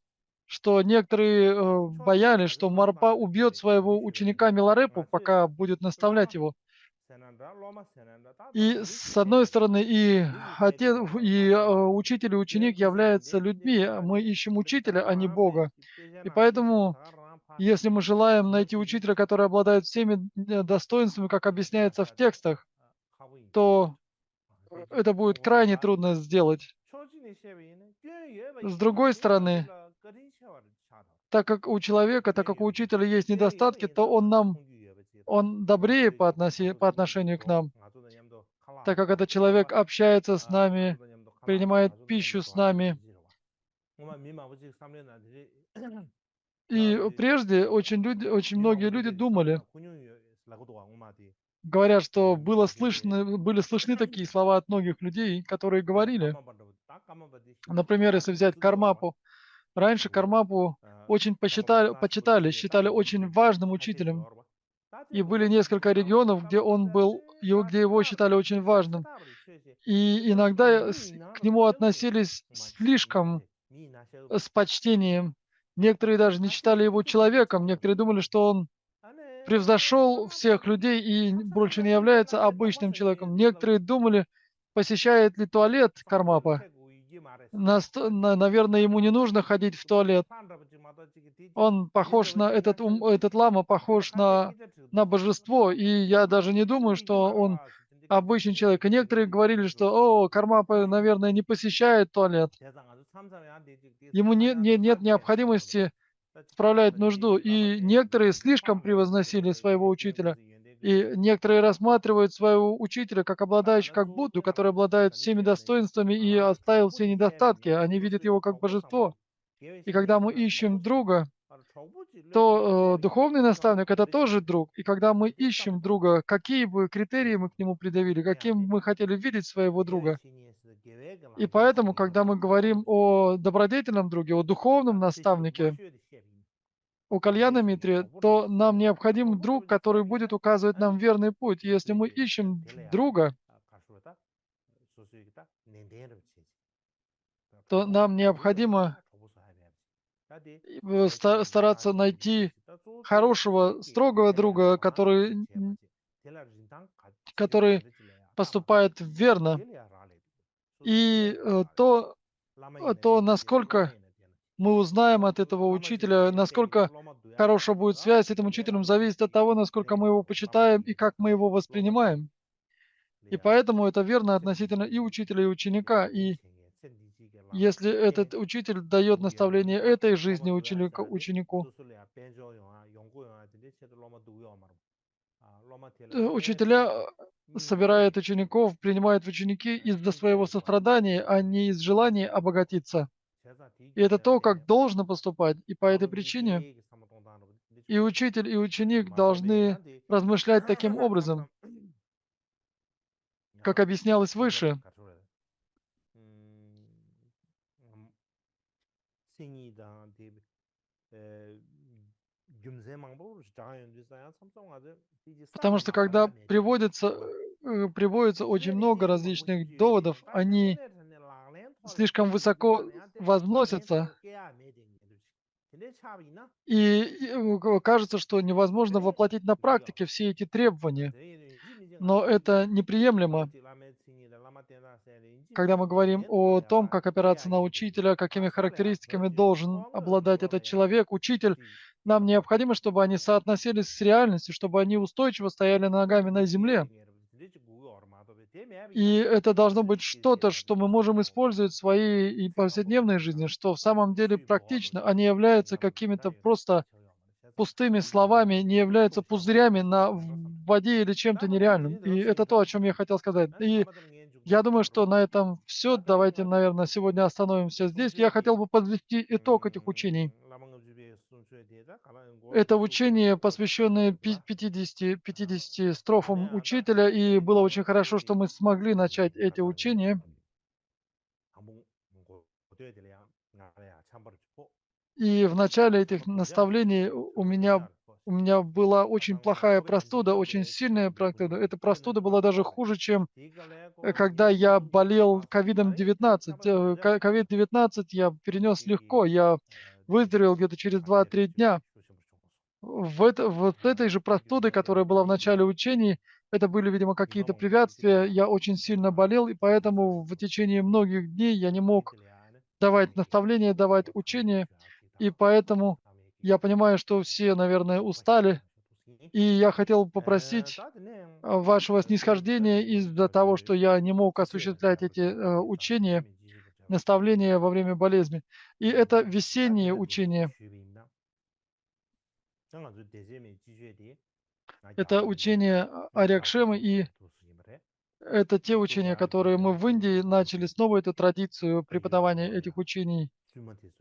что некоторые боялись, что Марпа убьет своего ученика Миларепу, пока будет наставлять его. И с одной стороны, и отец, и учитель и ученик являются людьми. Мы ищем учителя, а не Бога. И поэтому, если мы желаем найти учителя, который обладает всеми достоинствами, как объясняется в текстах, то это будет крайне трудно сделать. С другой стороны, так как у человека, так как у учителя есть недостатки, то он добрее по отношению к нам, так как этот человек общается с нами, принимает пищу с нами. И прежде очень многие люди думали, говорят, что были слышны такие слова от многих людей, которые говорили, например, если взять Кармапу. Раньше Кармапу очень почитали, считали очень важным учителем. И были несколько регионов, где где его считали очень важным. И иногда к нему относились слишком с почтением. Некоторые даже не считали его человеком. Некоторые думали, что он превзошел всех людей и больше не является обычным человеком. Некоторые думали, посещает ли туалет Кармапа. Наверное, ему не нужно ходить в туалет. Он похож на этот лама похож на божество, и я даже не думаю, что он обычный человек. И некоторые говорили, что, Кармапа, наверное, не посещает туалет. Ему нет необходимости справлять нужду. И некоторые слишком превозносили своего учителя. И некоторые рассматривают своего учителя как обладающего, как Будду, который обладает всеми достоинствами и оставил все недостатки. Они видят его как божество. И когда мы ищем друга, то духовный наставник– это тоже друг. И когда мы ищем друга, какие бы критерии мы к нему предъявили, каким мы хотели видеть своего друга. И поэтому, когда мы говорим о добродетельном друге, о духовном наставнике, о кальяна-митре, то нам необходим друг, который будет указывать нам верный путь. И если мы ищем друга, то нам необходимо стараться найти хорошего, строгого друга, который поступает верно. И то, насколько мы узнаем от этого учителя, насколько хорошая будет связь с этим учителем, зависит от того, насколько мы его почитаем и как мы его воспринимаем. И поэтому это верно относительно и учителя, и ученика. И если этот учитель дает наставление этой жизни ученику, учителя собирают учеников, принимают в ученики из-за своего сострадания, а не из желания обогатиться. И это то, как должно поступать. И по этой причине и учитель, и ученик должны размышлять таким образом, как объяснялось выше. Потому что когда приводится очень много различных доводов, они слишком высоко возносятся, и кажется, что невозможно воплотить на практике все эти требования. Но это неприемлемо. когда мы говорим о том, как опираться на учителя, какими характеристиками должен обладать этот человек, учитель, нам необходимо, чтобы они соотносились с реальностью, чтобы они устойчиво стояли ногами на земле. И это должно быть что-то, что мы можем использовать в своей и повседневной жизни, что в самом деле практично, а не является какими-то просто пустыми словами, не являются пузырями в воде или чем-то нереальным. И это то, о чем я хотел сказать. И я думаю, что на этом все. Давайте, наверное, сегодня остановимся здесь. Я хотел бы подвести итог этих учений. Это учение, посвященное 50 строфам учителя, и было очень хорошо, что мы смогли начать эти учения. И в начале этих наставлений у меня была очень плохая простуда, очень сильная простуда. Эта простуда была даже хуже, чем когда я болел ковидом-19. Ковид-19 я перенес легко, я выздоровел где-то через 2-3 дня. Вот с этой же простудой, которая была в начале учений, это были, видимо, какие-то препятствия. Я очень сильно болел, и поэтому в течение многих дней я не мог давать наставления, давать учения. И поэтому я понимаю, что все, наверное, устали. И я хотел бы попросить вашего снисхождения из-за того, что я не мог осуществлять эти учения, наставления во время болезни. И это весенние учения. Это учение Арьякшемы, и это те учения, которые мы в Индии начали снова эту традицию преподавания этих учений.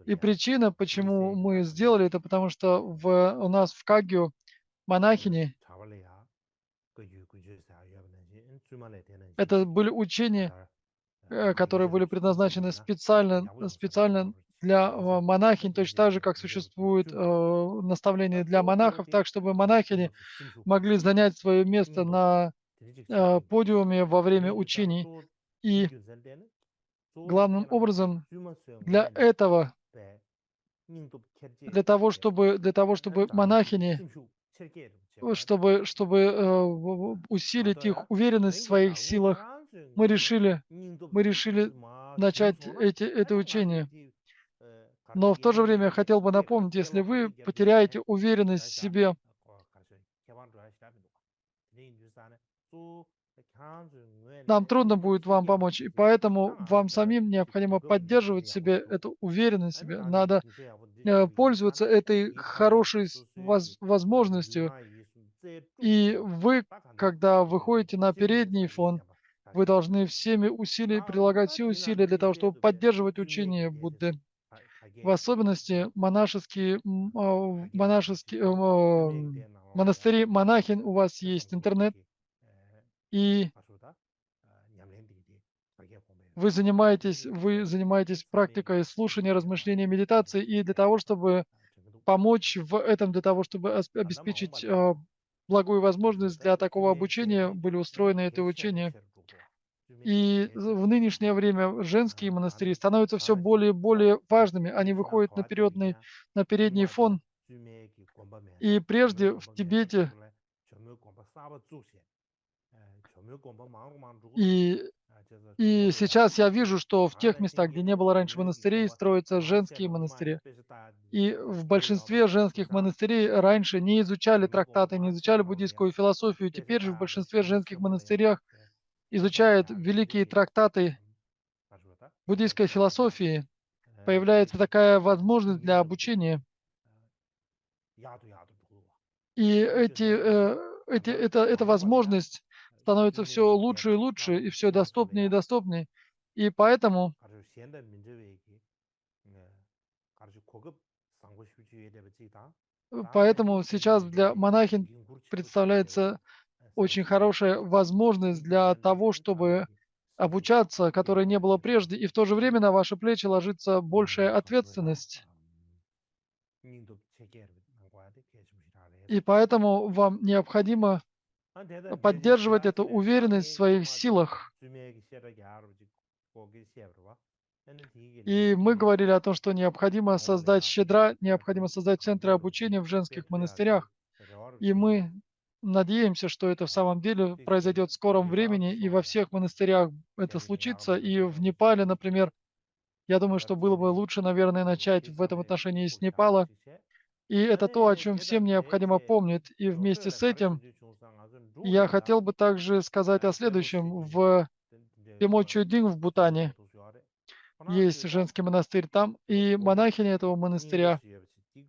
И причина, почему мы сделали это, потому что у нас в Кагью монахини, это были учения, которые были предназначены специально для монахинь, точно так же, как существует наставление для монахов, так чтобы монахини могли занять свое место на подиуме во время учений. И главным образом для этого, для того, чтобы монахини, чтобы усилить их уверенность в своих силах, мы решили начать это учение. Но в то же время я хотел бы напомнить, если вы потеряете уверенность в себе, нам трудно будет вам помочь, и поэтому вам самим необходимо поддерживать в себе эту уверенность в себе. Надо пользоваться этой хорошей возможностью. И вы, когда выходите на передний фон, вы должны прилагать все усилия для того, чтобы поддерживать учение Будды. В особенности монастыри монахинь, у вас есть интернет, и вы занимаетесь практикой слушания, размышления, медитации, и для того, чтобы помочь в этом, для того, чтобы обеспечить благую возможность для такого обучения, были устроены это учения. И в нынешнее время женские монастыри становятся все более и более важными. Они выходят на передний фон. И прежде в Тибете и и сейчас я вижу, что в тех местах, где не было раньше монастырей, строятся женские монастыри. И в большинстве женских монастырей раньше не изучали трактаты, не изучали буддийскую философию. Теперь же в большинстве женских монастырях изучают великие трактаты буддийской философии. Появляется такая возможность для обучения. И эта возможность становится все лучше и лучше, и все доступнее и доступнее. И поэтому сейчас для монахинь представляется очень хорошая возможность для того, чтобы обучаться, которой не было прежде, и в то же время на ваши плечи ложится большая ответственность. И поэтому вам необходимо поддерживать эту уверенность в своих силах. И мы говорили о том, что необходимо создать щедра, необходимо создать центры обучения в женских монастырях. И мы надеемся, что это в самом деле произойдет в скором времени, и во всех монастырях это случится. И в Непале, например, я думаю, что было бы лучше, наверное, начать в этом отношении с Непала. И это то, о чем всем необходимо помнить. И вместе с этим я хотел бы также сказать о следующем. В Пемочудин в Бутане есть женский монастырь там, и монахини этого монастыря,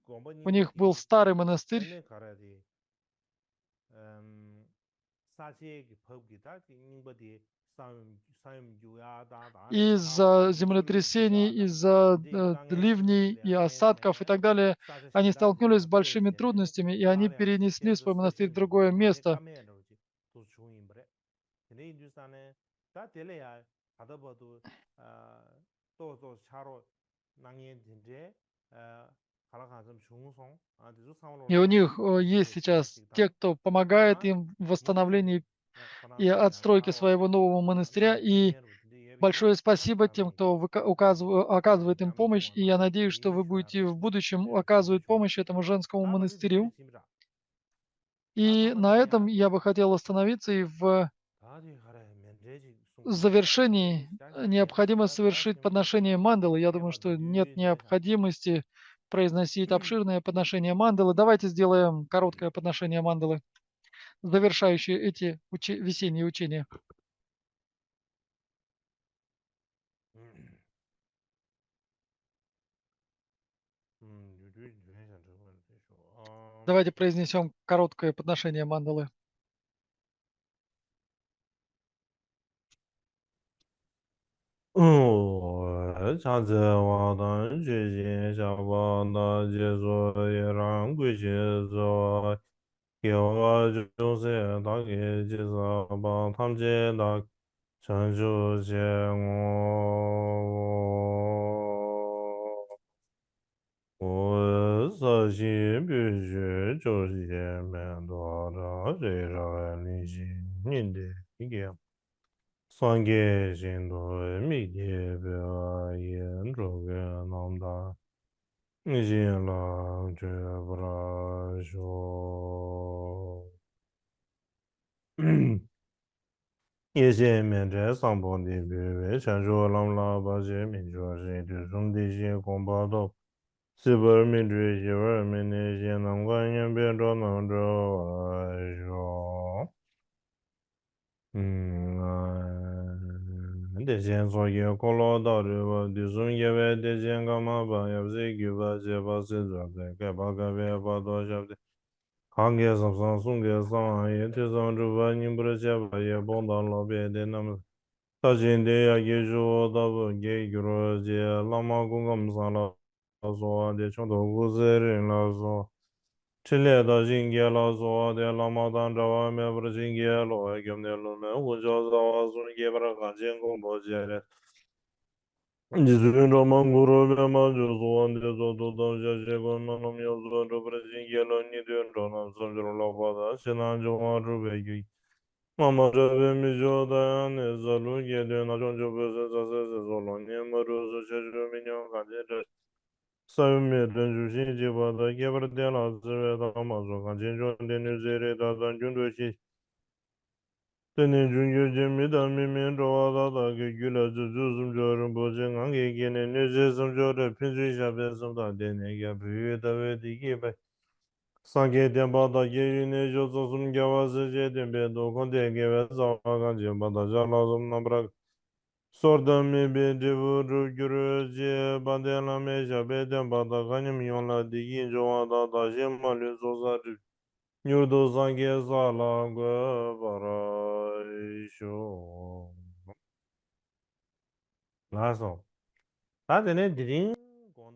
у них был старый монастырь из-за землетрясений, из-за ливней и осадков и так далее. Они столкнулись с большими трудностями, и они перенесли свой монастырь в другое место. И у них есть сейчас те, кто помогает им в восстановлении и отстройке своего нового монастыря. И большое спасибо тем, кто оказывает им помощь. И я надеюсь, что вы будете в будущем оказывать помощь этому женскому монастырю. И на этом я бы хотел остановиться. И в завершении необходимо совершить подношение мандалы. Я думаю, что нет необходимости произносить обширное подношение мандалы. Давайте сделаем короткое подношение мандалы, завершающее эти весенние учения. Давайте произнесем короткое подношение мандалы.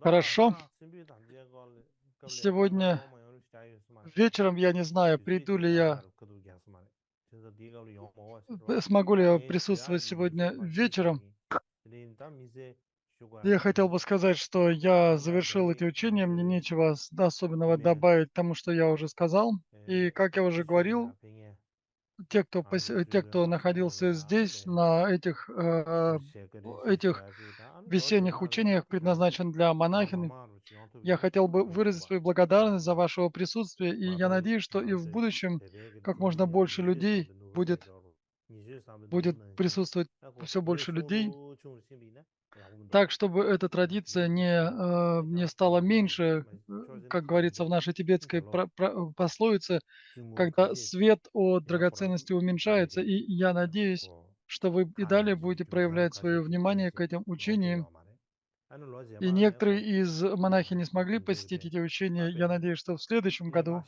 Хорошо. Сегодня вечером я не знаю, приду ли я, смогу ли я присутствовать сегодня вечером. Я хотел бы сказать, что я завершил эти учения, мне нечего особенного добавить к тому, что я уже сказал. И, как я уже говорил, те, кто находился здесь, на этих весенних учениях, предназначен для монахинь, Я хотел бы выразить свою благодарность за ваше присутствие, и я надеюсь, что и в будущем как можно больше людей будет присутствовать, все больше людей, так, чтобы эта традиция не стала меньше, как говорится в нашей тибетской пословице, когда свет от драгоценности уменьшается. И я надеюсь, что вы и далее будете проявлять свое внимание к этим учениям. И некоторые из монахи не смогли посетить эти учения. Я надеюсь, что в следующем году,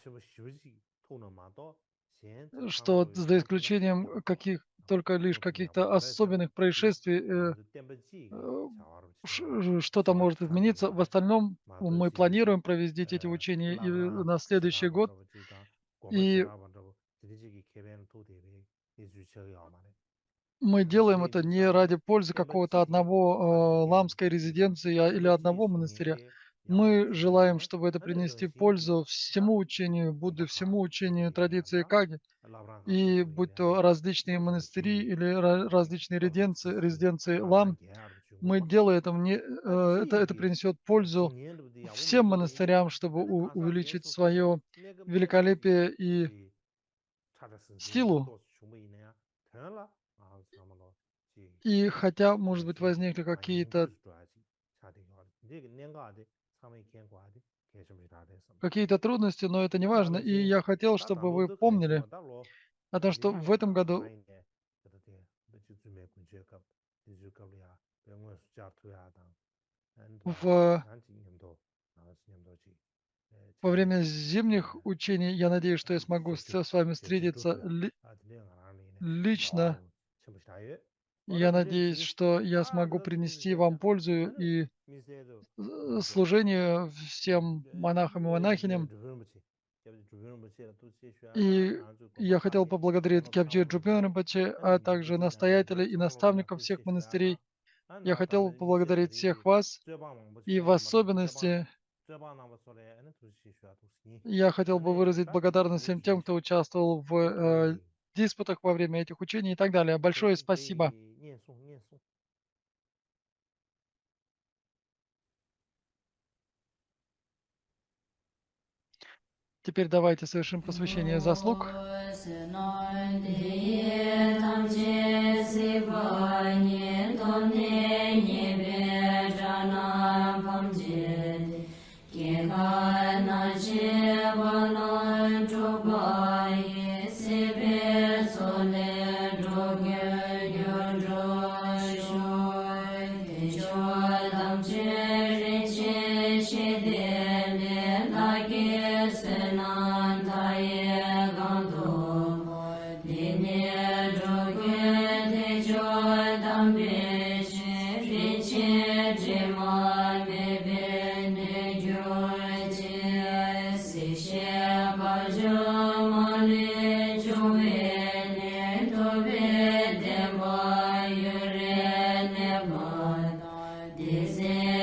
что за исключением только лишь каких-то особенных происшествий, что-то может измениться. В остальном мы планируем провести эти учения и на следующий год. И мы делаем это не ради пользы какого-то одного ламской резиденции или одного монастыря. Мы желаем, чтобы это принести пользу всему учению Будды, всему учению традиции Каги. И будь то различные монастыри или различные резиденции лам, мы делаем это принесет пользу всем монастырям, чтобы увеличить свое великолепие и силу. И хотя, может быть, возникли какие-то трудности, но это не важно. И я хотел, чтобы вы помнили о том, что в этом году во время зимних учений, я надеюсь, что я смогу с вами встретиться лично. Я надеюсь, что я смогу принести вам пользу и служение всем монахам и монахиням. И я хотел поблагодарить Кябджи Джупен Римпоче, а также настоятелей и наставников всех монастырей. Я хотел поблагодарить всех вас, и в особенности я хотел бы выразить благодарность всем тем, кто участвовал в диспутах во время этих учений и так далее. Большое спасибо. Теперь давайте совершим посвящение заслуг. This